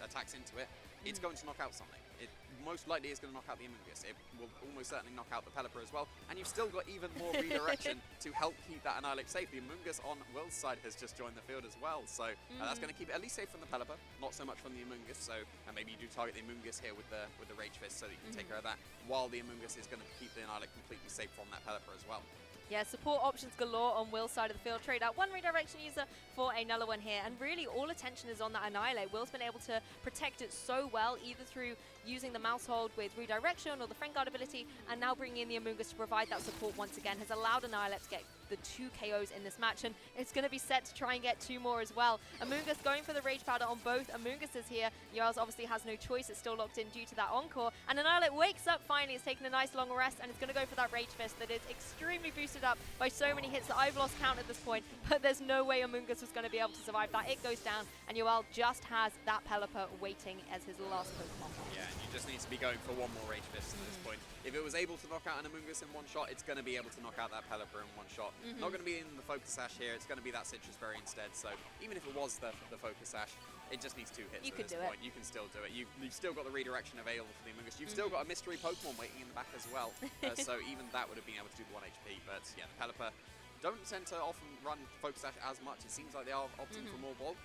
attacks into it, it's going to knock out something. It most likely is going to knock out the Amoonguss. It will almost certainly knock out the Pelipper as well. And you've still got even more redirection to help keep that Annihilate safe. The Amoonguss on Will's side has just joined the field as well. So that's going to keep it at least safe from the Pelipper, not so much from the Amoonguss. So maybe you do target the Amoonguss here with the Rage Fist so that you can take care of that, while the Amoonguss is going to keep the Annihilate completely safe from that Pelipper as well. Yeah, support options galore on Will's side of the field. Trade out one redirection user for another one here. And really all attention is on that Annihilate. Will's been able to protect it so well, either through using the Mousehold with redirection or the Friend Guard ability, and now bringing in the Amoonguss to provide that support once again has allowed Annihilate to get the 2 KOs in this match, and it's going to be set to try and get 2 more as well. Amoonguss going for the Rage Powder on both Amoongusses here. Yoel obviously has no choice. It's still locked in due to that Encore. And Annihilate wakes up finally. It's taken a nice long rest, and it's going to go for that Rage Fist that is extremely boosted up by so many hits that I've lost count at this point, but there's no way Amoonguss was going to be able to survive that. It goes down, and Yoel just has that Pelipper waiting as his last Pokemon. Yeah, and you just need to be going for one more Rage Fist at this point. If it was able to knock out an Amoonguss in one shot, it's going to be able to knock out that Pelipper in one shot. Not going to be in the Focus Sash here, it's going to be that Citrus Berry instead. So even if it was the Focus Sash, it just needs 2 hits at this point. You can still do it. You've still got the redirection available for the Amoonguss. You've still got a mystery Pokemon waiting in the back as well. So even that would have been able to do the 1 HP. But yeah, the Pelipper don't tend to often run Focus Sash as much. It seems like they are opting for more bulk.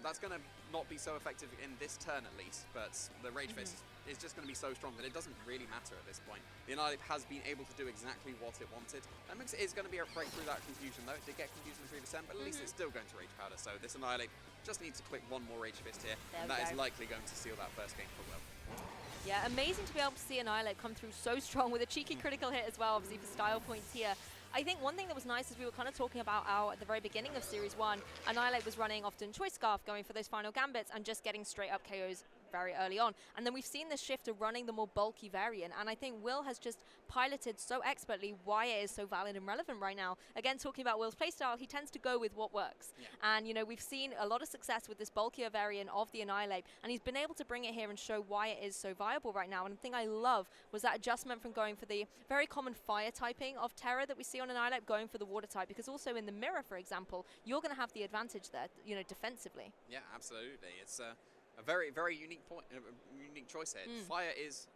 That's going to not be so effective in this turn at least, but the Rage Fist is just going to be so strong that it doesn't really matter at this point. The Annihilate has been able to do exactly what it wanted. That makes it is going to be a break through that confusion though. It did get confusion 3%, but at least it's still going to Rage Powder. So this Annihilate just needs to click one more Rage Fist here, and that is likely going to seal that first game for Will. Yeah, amazing to be able to see Annihilate come through so strong with a cheeky critical hit as well, obviously for style points here. I think one thing that was nice is we were kind of talking about at the very beginning of Series 1, Annihilate was running often Choice Scarf, going for those final gambits and just getting straight up KOs very early on. And then we've seen this shift of running the more bulky variant, and I think Will has just piloted so expertly why it is so valid and relevant right now. Again, talking about Will's playstyle, he tends to go with what works. And, you know, we've seen a lot of success with this bulkier variant of the Annihilate, and he's been able to bring it here and show why it is so viable right now. And the thing I love was that adjustment from going for the very common fire typing of Terra that we see on Annihilate, going for the water type, because also in the mirror, for example, you're going to have the advantage there, you know, defensively. Yeah, absolutely. It's a very, very unique point, unique choice here. Fire is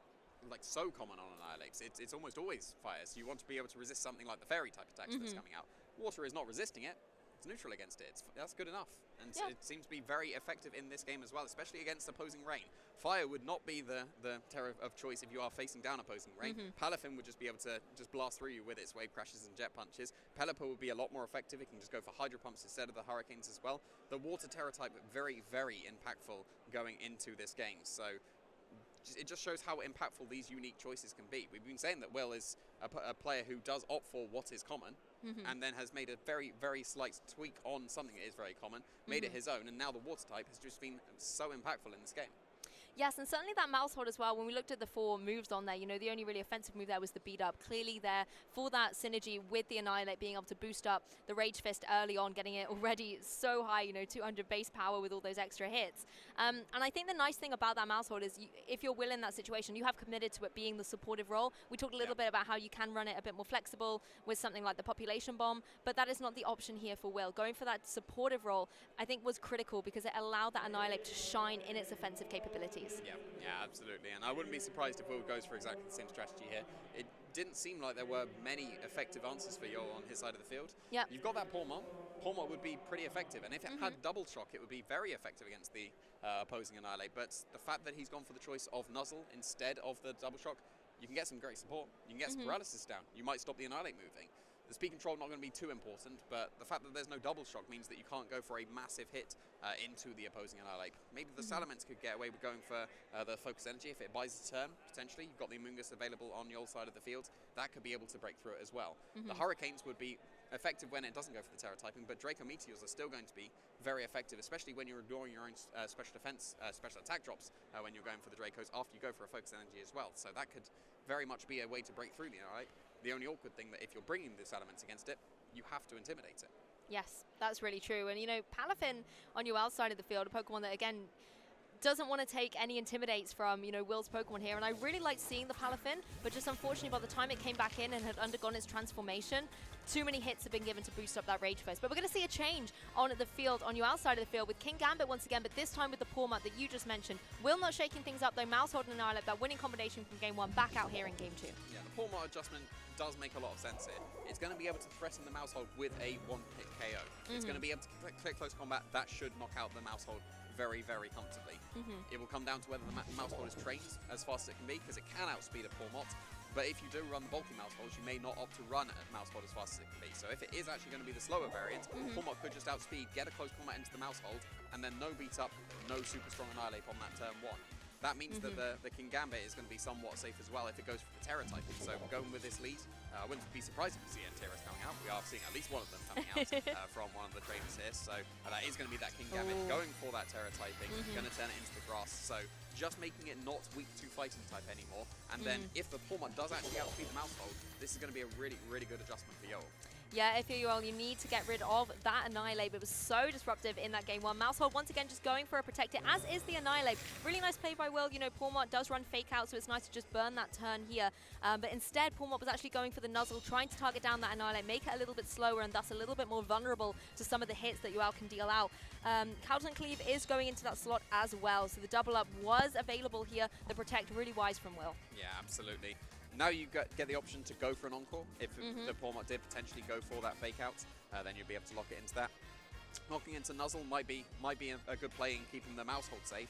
like so common on Annihilates. It's almost always fire, so you want to be able to resist something like the fairy type attacks that's coming out. Water is not resisting it. It's neutral against it. That's good enough. And it seems to be very effective in this game as well, especially against opposing rain. Fire would not be the terror of choice if you are facing down opposing rain. Palafin would just be able to just blast through you with its wave crashes and jet punches. Pelipper would be a lot more effective. It can just go for hydro pumps instead of the hurricanes as well. The water terror type, very, very impactful going into this game. So it just shows how impactful these unique choices can be. We've been saying that Will is a player who does opt for what is common, and then has made a very, very slight tweak on something that is very common, made it his own, and now the water type has just been so impactful in this game. Yes, and certainly that mouse hold as well. When we looked at the 4 moves on there, you know, the only really offensive move there was the beat up. Clearly there for that synergy with the Annihilate, being able to boost up the Rage Fist early on, getting it already so high, you know, 200 base power with all those extra hits. And I think the nice thing about that mouse hold is if you're Will in that situation, you have committed to it being the supportive role. We talked a little bit about how you can run it a bit more flexible with something like the population bomb, but that is not the option here for Will. Going for that supportive role, I think, was critical because it allowed that Annihilate to shine in its offensive capabilities. Yeah, absolutely. And I wouldn't be surprised if Will goes for exactly the same strategy here. It didn't seem like there were many effective answers for Yoel on his side of the field. You've got that Pormont. Pormont would be pretty effective, and if it had double shock, it would be very effective against the opposing Annihilate. But the fact that he's gone for the choice of Nuzzle instead of the double shock, you can get some great support. You can get some paralysis down. You might stop the Annihilate moving. The speed control not going to be too important, but the fact that there's no double shock means that you can't go for a massive hit into the opposing Annihilate. Maybe the Salamence could get away with going for the Focus Energy if it buys a turn, potentially. You've got the Amoonguss available on your side of the field. That could be able to break through it as well. The Hurricanes would be effective when it doesn't go for the Terror typing, but Draco Meteors are still going to be very effective, especially when you're ignoring your own special defense, special attack drops when you're going for the Dracos after you go for a Focus Energy as well. So that could very much be a way to break through the Annihilate. The only awkward thing that if you're bringing the Salamence against it, you have to intimidate it. Yes, that's really true. And, you know, Palafin on Yoel's side of the field, a Pokemon that, again, doesn't want to take any intimidates from, you know, Will's Pokemon here. And I really liked seeing the Palafin, but just unfortunately by the time it came back in and had undergone its transformation, too many hits have been given to boost up that Rage Fist. But we're going to see a change on the field, on Yoel's side of the field, with King Gambit once again, but this time with the Pormont that you just mentioned. Will not shaking things up though. Mouse Hold and Annihilate, that winning combination from Game 1 back out here in Game 2. Yeah, the Pormont adjustment does make a lot of sense here. It's going to be able to threaten the Mouse Hold with a one-hit KO. It's going to be able to click close combat. That should knock out the Mouse Hold very, very comfortably. It will come down to whether the Mouse Hold is trained as fast as it can be, because it can outspeed a Pormont. But if you do run the bulky Mouse Holds, you may not opt to run a Mouse Hold as fast as it can be. So if it is actually going to be the slower variant, Pormont could just outspeed, get a close combat into the Mouse Hold, and then no beat up, no super strong Annihilate on that turn 1. That means that the King Gambit is going to be somewhat safe as well if it goes for the Terror typing. So going with this lead, I wouldn't be surprised if we see Terrors coming out. We are seeing at least one of them coming out from one of the trainers here. So that is going to be that King Gambit going for that Terror typing, going to turn it into the grass. So just making it not weak to fighting type anymore. And then if the Pormont does actually outspeed the Mouse Hold, this is going to be a really, really good adjustment for Yoel. Yeah, if you're Yoel, you need to get rid of that Annihilate. It was so disruptive in that Game 1. Mouse Hold once again just going for a Protect It, as is the Annihilate. Really nice play by Will. You know, Pormont does run Fake Out, so it's nice to just burn that turn here. But instead, Pormont was actually going for the Nuzzle, trying to target down that Annihilate, make it a little bit slower and thus a little bit more vulnerable to some of the hits that Yoel can deal out. Calton Cleave is going into that slot as well, so the double up was available here. The Protect, really wise from Will. Yeah, absolutely. Now you get the option to go for an Encore. If the Pormont did potentially go for that Fake Out, then you'll be able to lock it into that. Knocking into Nuzzle might be a good play in keeping the Mouse Hold safe.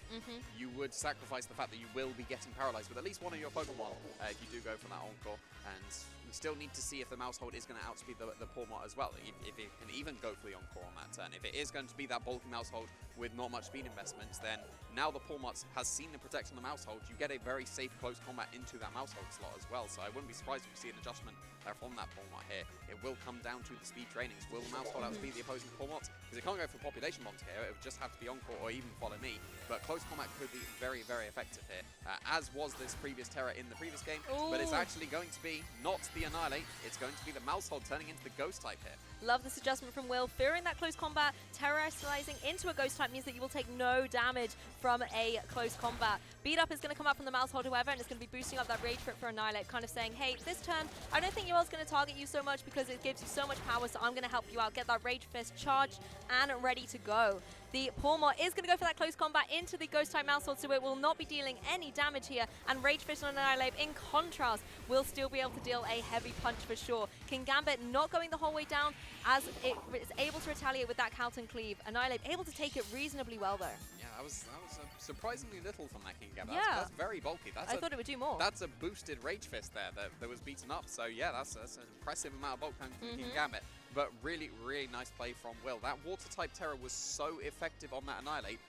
You would sacrifice the fact that you will be getting paralyzed with at least one of your Pokemon if you do go for that Encore. And we still need to see if the Mouse Hold is going to outspeed the Pormont as well, if it can even go for the Encore on that turn. If it is going to be that bulky Mouse Hold with not much speed investments, then now the Pormont has seen the Protect on the Mouse Hold, you get a very safe close combat into that Mouse Hold slot as well. So I wouldn't be surprised if we see an adjustment from that Pormont here. It will come down to the speed trainings. Will the Mouse Hold outspeed the opposing Pormont? Because it can't go for population bombs here, it would just have to be Encore or even Follow Me. But close combat could be very, very effective here, as was this previous Terror in the previous game. But it's actually going to be not the Annihilate, it's going to be the Mouse Hold turning into the Ghost type here. Love this adjustment from Will. Fearing that close combat, terrorizing into a Ghost type means that you will take no damage from a close combat. Beat up is going to come out from the Mouse Hold, however, and it's going to be boosting up that Rage Grip for Annihilate, kind of saying, hey, this turn, I don't think Yoel's going to target you so much because it gives you so much power, so I'm going to help you out. Get that Rage Fist charged and ready to go. The Pawmot is going to go for that close combat into the Ghost-type Mousehold, so it will not be dealing any damage here. And Rage Fist on Annihilate, in contrast, will still be able to deal a heavy punch for sure. King Gambit not going the whole way down, as it is able to retaliate with that Calton Cleave. Annihilate able to take it reasonably well, though. Yeah, that was surprisingly little from that King Gambit. Yeah. That's very bulky. I thought it would do more. That's a boosted Rage Fist there that was beaten up. So yeah, that's an impressive amount of bulk coming from King Gambit. But really, really nice play from Will. That Water-type Terror was so effective on that Annihilate,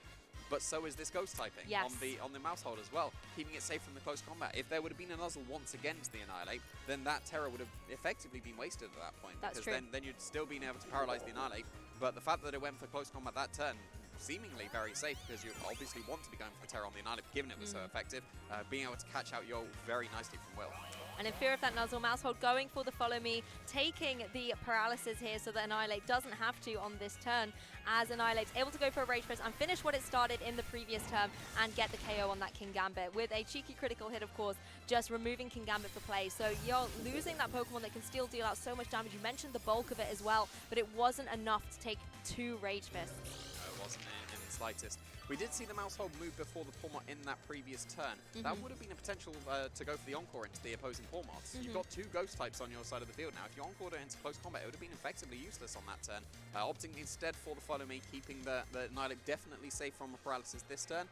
but so is this Ghost typing on the Mousehold as well, keeping it safe from the close combat. If there would have been a Nuzzle once against the Annihilate, then that Terror would have effectively been wasted at that point. That's because true. then you'd still been able to paralyze the Annihilate. But the fact that it went for close combat that turn, seemingly very safe, because you obviously want to be going for the Terror on the Annihilate, given it was so effective. Being able to catch out Yoel very nicely from Will. And in fear of that Nuzzle, Mousehold going for the Follow Me, taking the paralysis here so that Annihilate doesn't have to on this turn, as Annihilate's able to go for a Rage Fist and finish what it started in the previous turn and get the KO on that King Gambit with a cheeky critical hit, of course, just removing King Gambit for play. So you're losing that Pokemon that can still deal out so much damage. You mentioned the bulk of it as well, but it wasn't enough to take 2 Rage Fists. No, it wasn't in the slightest. We did see the Mousehold move before the Pawmot in that previous turn. That would have been a potential to go for the Encore into the opposing Pawmots. You've got 2 Ghost types on your side of the field now. If you Encored it into close combat, it would have been effectively useless on that turn. Opting instead for the Follow Me, keeping the Annihilate definitely safe from a paralysis this turn.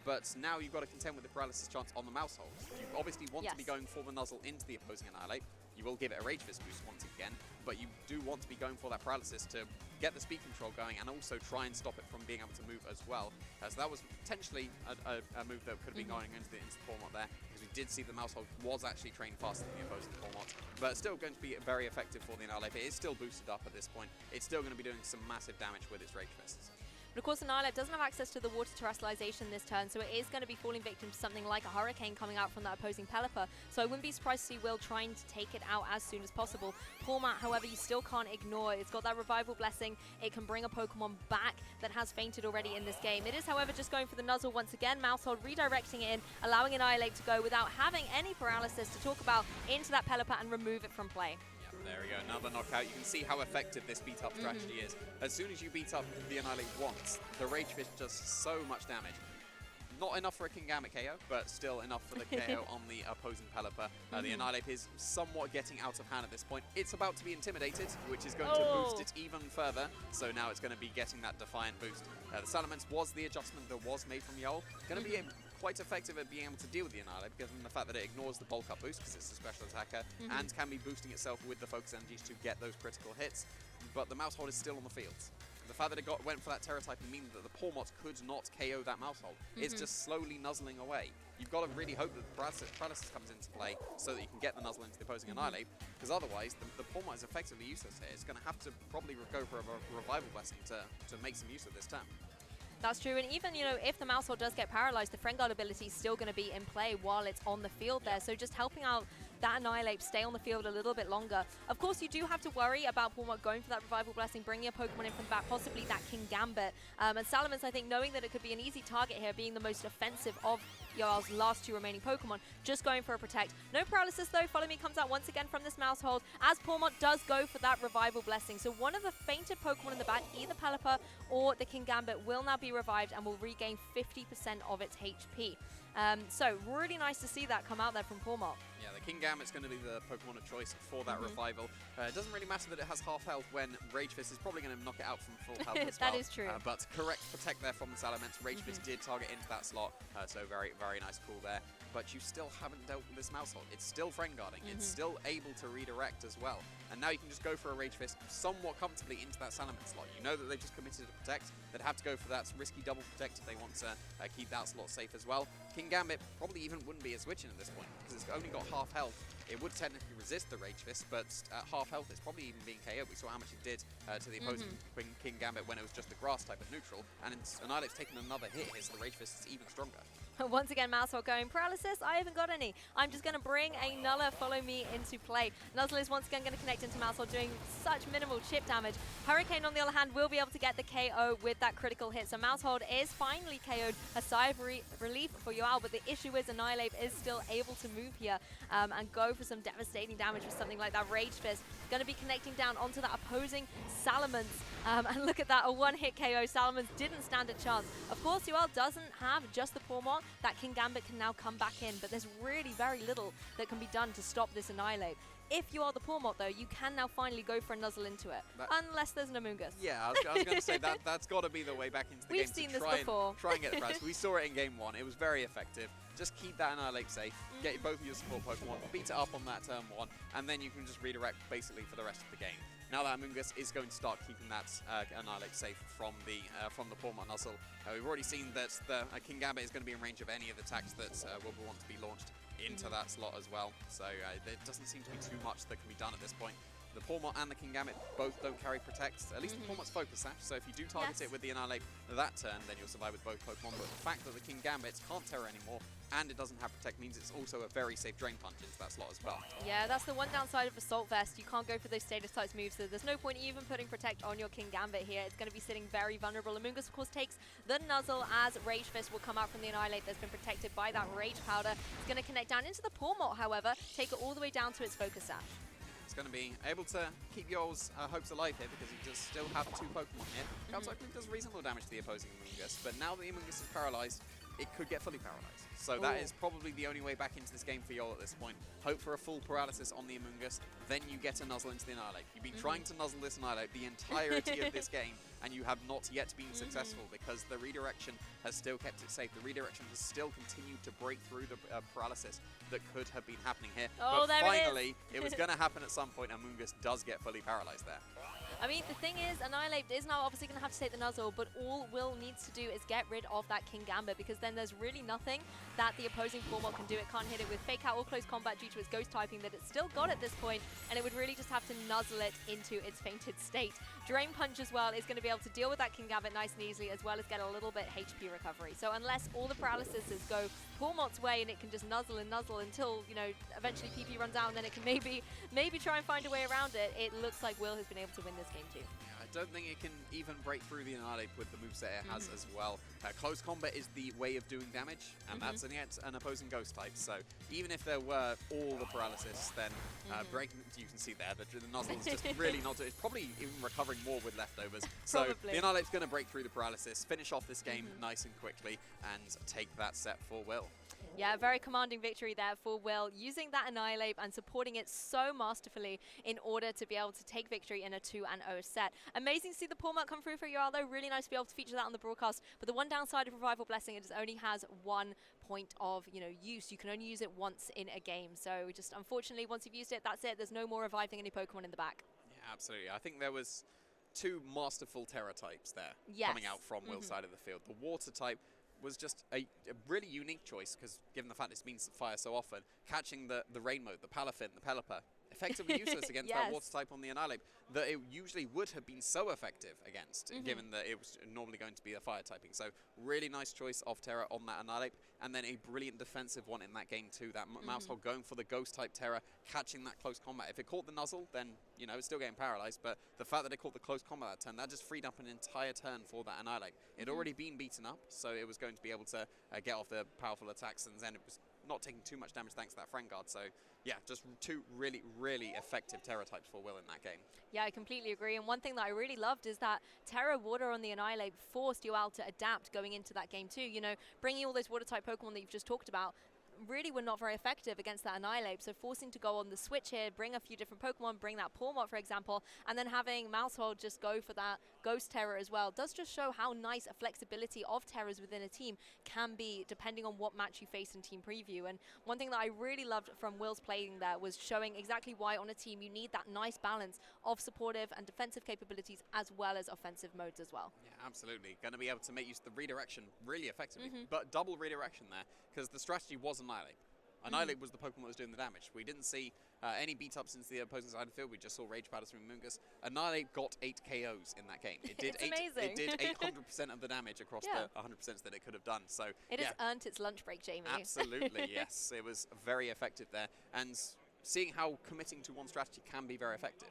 But now you've got to contend with the paralysis chance on the Mousehold. You obviously want to be going for the Nuzzle into the opposing Annihilate. You will give it a Rage Fist boost once again, but you do want to be going for that paralysis to get the speed control going and also try and stop it from being able to move as well. So that was potentially a move that could have been going into the Pawmot there, because we did see the Mousehold was actually trained faster than the opposing Pawmot, but still going to be very effective for the Annihilate. It is still boosted up at this point. It's still going to be doing some massive damage with its Rage Fists. But of course, Annihilate doesn't have access to the water terrestrialization this turn, so it is going to be falling victim to something like a Hurricane coming out from that opposing Pelipper. So I wouldn't be surprised to see Will trying to take it out as soon as possible. Pawmot, however, you still can't ignore. It's got that Revival Blessing. It can bring a Pokemon back that has fainted already in this game. It is, however, just going for the Nuzzle once again. Mousehold redirecting it in, allowing Annihilate to go without having any paralysis to talk about into that Pelipper and remove it from play. There we go, another knockout. You can see how effective this beat-up strategy is. As soon as you beat up the Annihilate once, the Rage Fist does so much damage. Not enough for a King Gambit KO, but still enough for the KO on the opposing Pelipper. The Annihilate is somewhat getting out of hand at this point. It's about to be intimidated, which is going to boost it even further. So now it's going to be getting that Defiant boost. The Salamence was the adjustment that was made from Yoel. Going to be quite effective at being able to deal with the Annihilate, given the fact that it ignores the bulk up boost because it's a special attacker and can be boosting itself with the focus energies to get those critical hits. But the Mousehold is still on the field. The fact that it went for that Terror type means that the Pawmot could not KO that Mousehold. It's just slowly nuzzling away. You've got to really hope that the paralysis comes into play so that you can get the nuzzle into the opposing Annihilate, because otherwise the Pawmot is effectively useless here. It's going to have to probably go for a Revival Blessing to make some use of this turn. That's true, and even, you know, if the Mousehold does get paralyzed, the Friend Guard ability is still going to be in play while it's on the field there, so just helping out that Annihilate stay on the field a little bit longer. Of course, you do have to worry about Pawmot going for that Revival Blessing, bringing a Pokemon in from the back, possibly that King Gambit. And Salamence, I think, knowing that it could be an easy target here, being the most offensive of Yoel's last 2 remaining Pokemon, just going for a Protect. No paralysis, though. Follow Me comes out once again from this Mousehold, as Pawmot does go for that Revival Blessing. So one of the fainted Pokemon in the back, either Pelipper or the King Gambit, will now be revived and will regain 50% of its HP. So really nice to see that come out there from Pawmot. Yeah, the King Gambit's going to be the Pokemon of choice for that revival. It doesn't really matter that it has half health when Rage Fist is probably going to knock it out from full health as well. That is true. But correct Protect there from the Salamence. Rage Fist did target into that slot, so very, very nice call there. But you still haven't dealt with this Mousehold. It's still Friend Guarding. It's still able to redirect as well. And now you can just go for a Rage Fist somewhat comfortably into that Salamence slot. You know that they've just committed to Protect. They'd have to go for that risky double Protect if they want to keep that slot safe as well. King Gambit probably even wouldn't be a switching at this point, because it's only got half health. It would technically resist the Rage Fist, but at half health it's probably even being KO'd. We saw how much it did to the opposing King Gambit when it was just the grass type at neutral, and Annihilate's taken another hit here, so the Rage Fist is even stronger. Once again, Mousehold going paralysis. I haven't got any. I'm just going to bring a Nulla Follow Me into play. Nuzzle is once again going to connect into Mousehold, doing such minimal chip damage. Hurricane, on the other hand, will be able to get the KO with that critical hit. So Mousehold is finally KO'd. A sigh of relief for Yoel, but the issue is Annihilate is still able to move here and go for some devastating damage with something like that Rage Fist. Going to be connecting down onto that opposing Salamence. And look at that, a one-hit KO. Salamence didn't stand a chance. Of course, Yoel doesn't have just the Pawmot. That King Gambit can now come back in, but there's really very little that can be done to stop this Annihilate. If you are the Pawmot, though, you can now finally go for a nuzzle into it, unless there's an Amoonguss. Yeah, I was going to say that's got to be the way back into the game. We've seen this before. Try and get the prize. We saw it in game 1. It was very effective. Just keep that Annihilate safe, get both of your support Pokemon, beat it up on that turn 1, and then you can just redirect basically for the rest of the game. Now that Amoonguss is going to start keeping that Annihilate safe from the Pawmot Nuzzle. We've already seen that the King Gambit is going to be in range of any of the attacks that will want to be launched into that slot as well. So there doesn't seem to be too much that can be done at this point. The Pawmot and the King Gambit both don't carry Protect. At least the Pawmot's Focus Sash, so if you do target it with the Annihilate that turn, then you'll survive with both Pokemon. But the fact that the King Gambit can't Terra anymore and it doesn't have Protect means it's also a very safe Drain Punch into that slot as well. Yeah, that's the one downside of Assault Vest. You can't go for those status types moves, so there's no point even putting Protect on your King Gambit here. It's going to be sitting very vulnerable. Amoonguss, of course, takes the Nuzzle as Rage Fist will come out from the Annihilate that's been protected by that Rage Powder. It's going to connect down into the Pawmot, however, take it all the way down to its Focus Sash. It's going to be able to keep Yoel's hopes alive here because he does still have 2 Pokemon here. Outside does reasonable damage to the opposing Amoonguss, but now that the Amoonguss is paralyzed, it could get fully paralyzed. So that is probably the only way back into this game for Yoel at this point. Hope for a full paralysis on the Amoonguss, then you get a Nuzzle into the Annihilate. You've been trying to Nuzzle this Annihilate the entirety of this game, and you have not yet been successful because the redirection has still kept it safe. The redirection has still continued to break through the paralysis that could have been happening here. Oh, but finally, it was going to happen at some point. Amoonguss does get fully paralyzed there. I mean, the thing is, Annihilate is now obviously going to have to take the Nuzzle, but all Will needs to do is get rid of that King Gambit, because then there's really nothing that the opposing Pawmot can do. It can't hit it with Fake Out or Close Combat due to its Ghost typing that it's still got at this point, and it would really just have to Nuzzle it into its fainted state. Drain Punch as well is going to be able to deal with that King Gambit nice and easily, as well as get a little bit HP recovery. So unless all the paralyses go Pawmot's way and it can just Nuzzle and Nuzzle until, you know, eventually PP runs out, and then it can maybe try and find a way around it, it looks like Will has been able to win this game too. I don't think it can even break through the Annihilate with the moveset it has as well. Close combat is the way of doing damage, and that's an opposing Ghost type. So even if there were all the paralysis, then breaking, you can see there, the Nuzzle is just really not, it's probably even recovering more with leftovers. So the Annihilate's going to break through the paralysis, finish off this game nice and quickly, and take that set for Will. Yeah, very commanding victory there for Will, using that Annihilate and supporting it so masterfully in order to be able to take victory in a 2-0 set. Amazing to see the Pawmot come through for Yoel, though. Really nice to be able to feature that on the broadcast. But the one downside of Revival Blessing, it just only has 1 point of, you know, use. You can only use it once in a game. So just unfortunately, once you've used it, that's it. There's no more reviving any Pokemon in the back. Yeah, absolutely. I think there was 2 masterful Terra types there coming out from Will's side of the field. The Water type was just a really unique choice, because given the fact it's been fire so often, catching the Rain Mode, the Palafin, the Pelipper, effectively useless against that Water type on the Annihilate, that it usually would have been so effective against, given that it was normally going to be a fire typing. So really nice choice of Terra on that Annihilate, and then a brilliant defensive one in that game too. That Mousehole going for the Ghost type Terra, catching that close combat. If it caught the Nuzzle, then, you know, it's still getting paralyzed, but the fact that it caught the close combat that turn, that just freed up an entire turn for that Annihilate. It had already been beaten up, so it was going to be able to get off the powerful attacks, and then it was not taking too much damage thanks to that Friend Guard. So yeah, just 2 really, really effective Terra types for Will in that game. Yeah, I completely agree. And one thing that I really loved is that Terra Water on the Annihilate forced Yoel to adapt going into that game too. You know, bringing all those Water type Pokemon that you've just talked about really were not very effective against that Annihilate, so forcing to go on the switch here, bring a few different Pokemon, bring that Pawmot for example, and then having Mousehole just go for that Ghost Terra as well, does just show how nice a flexibility of Terras within a team can be depending on what match you face in Team Preview. And one thing that I really loved from Will's playing there was showing exactly why on a team you need that nice balance of supportive and defensive capabilities as well as offensive modes as well. Yeah, absolutely. Going to be able to make use of the redirection really effectively, but double redirection there, because the strategy was Annihilate. Annihilate was the Pokemon that was doing the damage. We didn't see any beat-ups into the opposing side of the field. We just saw Rage Powders from Amoonguss. Annihilate got 8 KOs in that game. It did amazing. It did 800% of the damage across the 100% that it could have done. So it has earned its lunch break, Jamie. Absolutely, yes. It was very effective there. And seeing how committing to one strategy can be very effective.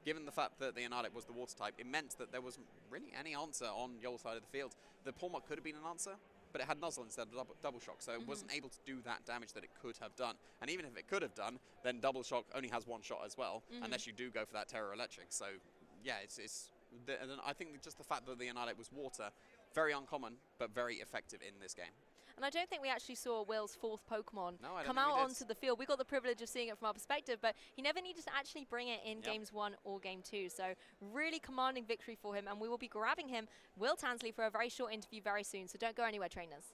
Given the fact that the Annihilate was the Water type, it meant that there wasn't really any answer on Yoel's side of the field. The Pawmot could have been an answer, but it had Nuzzle instead of Double Shock, so it wasn't able to do that damage that it could have done. And even if it could have done, then Double Shock only has 1 shot as well, unless you do go for that Terra Electric. So yeah, it's And I think that just the fact that the Annihilate was water, very uncommon, but very effective in this game. And I don't think we actually saw Will's fourth Pokemon come think out we did. onto the field. We got the privilege of seeing it from our perspective, but he never needed to actually bring it in games 1 or game 2. So really commanding victory for him, and we will be grabbing him, Will Tansley, for a very short interview very soon. So don't go anywhere, trainers.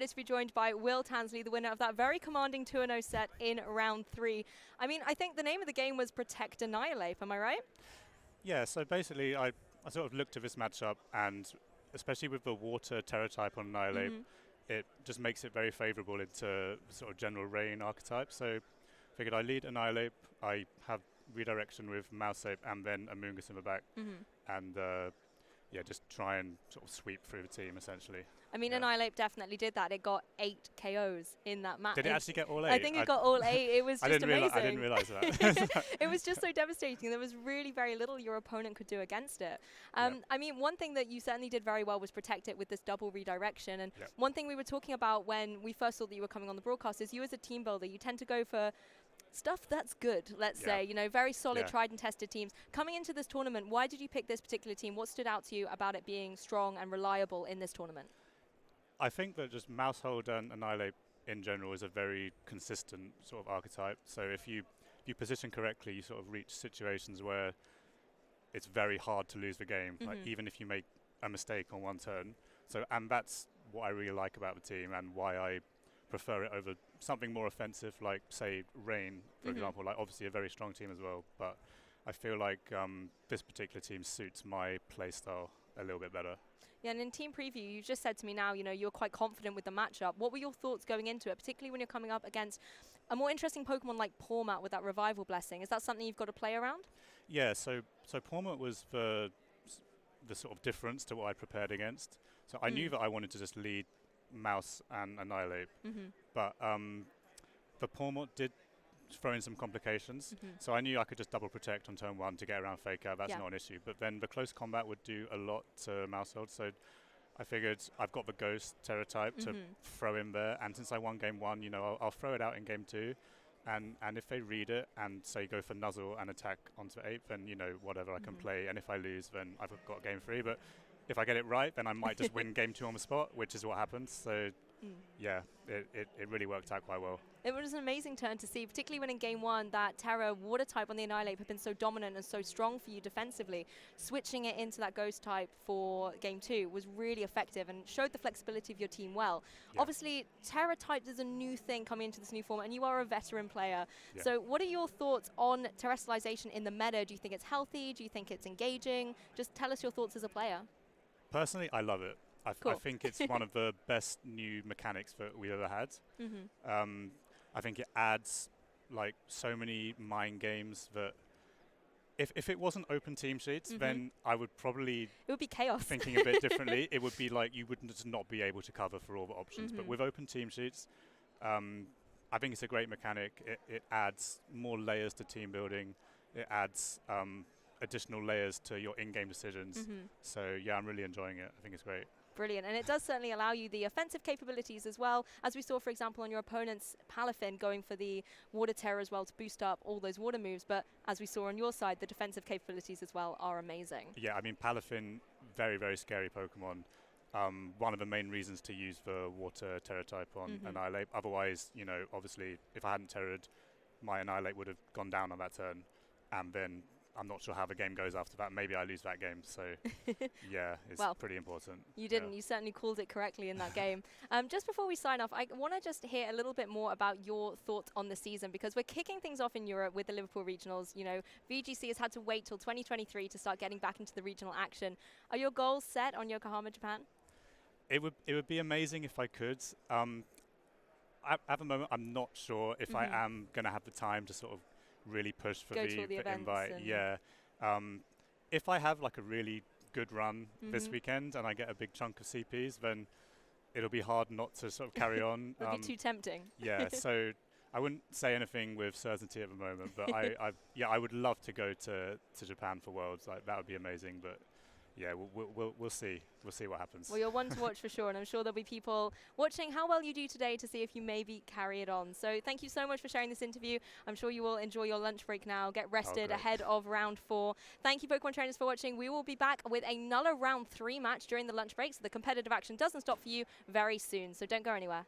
To be joined by Will Tansley, the winner of that very commanding 2-0 set in round 3. I mean, I think the name of the game was Protect Annihilate, am I right? Yeah, so basically I sort of looked at this matchup, and especially with the water Terra type on Annihilate, it just makes it very favourable into sort of general rain archetype. So figured I lead Annihilate, I have redirection with Mouse Ape and then Amoonguss in the back, and yeah, just try and sort of sweep through the team essentially. I mean, Annihilate definitely did that. It got 8 KOs in that match. Did it actually get all 8? I think it got all 8. It was just amazing. I didn't realise that. It was just so devastating. There was really very little your opponent could do against it. I mean, one thing that you certainly did very well was protect it with this double redirection. And one thing we were talking about when we first saw that you were coming on the broadcast is you as a team builder, you tend to go for stuff that's good, let's say, you know, very solid, tried and tested teams. Coming into this tournament, why did you pick this particular team? What stood out to you about it being strong and reliable in this tournament? I think that just Mousehold and Annihilate in general is a very consistent sort of archetype. So if you position correctly, you sort of reach situations where it's very hard to lose the game, like even if you make a mistake on one turn. So, and that's what I really like about the team and why I prefer it over something more offensive, like say Rain, for example. Like obviously a very strong team as well, but I feel like this particular team suits my playstyle a little bit better. Yeah, and in team preview, you just said to me now, you know, you're quite confident with the matchup. What were your thoughts going into it, particularly when you're coming up against a more interesting Pokemon like Pawmat with that Revival Blessing? Is that something you've got to play around? Yeah, so Pawmat was the sort of difference to what I prepared against. So I knew that I wanted to just lead Mouse and Annihilate, but the Pawmat did throw in some complications. So I knew I could just double protect on turn 1 to get around Fake Out. That's not an issue. But then the close combat would do a lot to Mousehold. So I figured I've got the Ghost Terra type to throw in there. And since I won game 1, you know, I'll throw it out in game 2. And if they read it and say go for Nuzzle and attack onto 8, then, you know, whatever I can play. And if I lose, then I've got game 3. But if I get it right, then I might just win game 2 on the spot, which is what happens. So yeah, it really worked out quite well. It was an amazing turn to see, particularly when in game 1 that Terra water type on the Annihilate had been so dominant and so strong for you defensively. Switching it into that Ghost type for game 2 was really effective and showed the flexibility of your team well. Obviously, Terra type is a new thing coming into this new format, and you are a veteran player. So what are your thoughts on terrestrialization in the meta? Do you think it's healthy? Do you think it's engaging? Just tell us your thoughts as a player. Personally, I love it. I think it's one of the best new mechanics that we've ever had. I think it adds like so many mind games that if it wasn't open team sheets, then I would probably it would be chaos. Thinking a bit differently. It would be like you would just not be able to cover for all the options. But with open team sheets, I think it's a great mechanic. It adds more layers to team building. It adds additional layers to your in-game decisions. So yeah, I'm really enjoying it. I think it's great. Brilliant, and it does certainly allow you the offensive capabilities as well, as we saw, for example, on your opponent's Palafin going for the Water Terror as well to boost up all those water moves, but as we saw on your side, the defensive capabilities as well are amazing. Yeah, I mean, Palafin, very, very scary Pokemon. One of the main reasons to use the Water Terror type on Annihilate. Otherwise, you know, obviously, if I hadn't Terrored, my Annihilate would have gone down on that turn, and then I'm not sure how the game goes after that. Maybe I lose that game. So, yeah, it's pretty important. You didn't. You certainly called it correctly in that game. Just before we sign off, I want to just hear a little bit more about your thoughts on the season, because we're kicking things off in Europe with the Liverpool Regionals. You know, VGC has had to wait till 2023 to start getting back into the regional action. Are your goals set on Yokohama, Japan? It would be amazing if I could. At the moment, I'm not sure if I am going to have the time to sort of really push for the invite. If I have like a really good run this weekend and I get a big chunk of CPs, then it'll be hard not to sort of carry on. It'll be too tempting. Yeah, so I wouldn't say anything with certainty at the moment, but I would love to go to Japan for Worlds. Like that would be amazing, but yeah, we'll see. We'll see what happens. Well, you're one to watch for sure, and I'm sure there'll be people watching how well you do today to see if you maybe carry it on. So thank you so much for sharing this interview. I'm sure you will enjoy your lunch break now, get rested ahead of round 4. Thank you, Pokemon trainers, for watching. We will be back with another round 3 match during the lunch break, so the competitive action doesn't stop for you very soon. So don't go anywhere.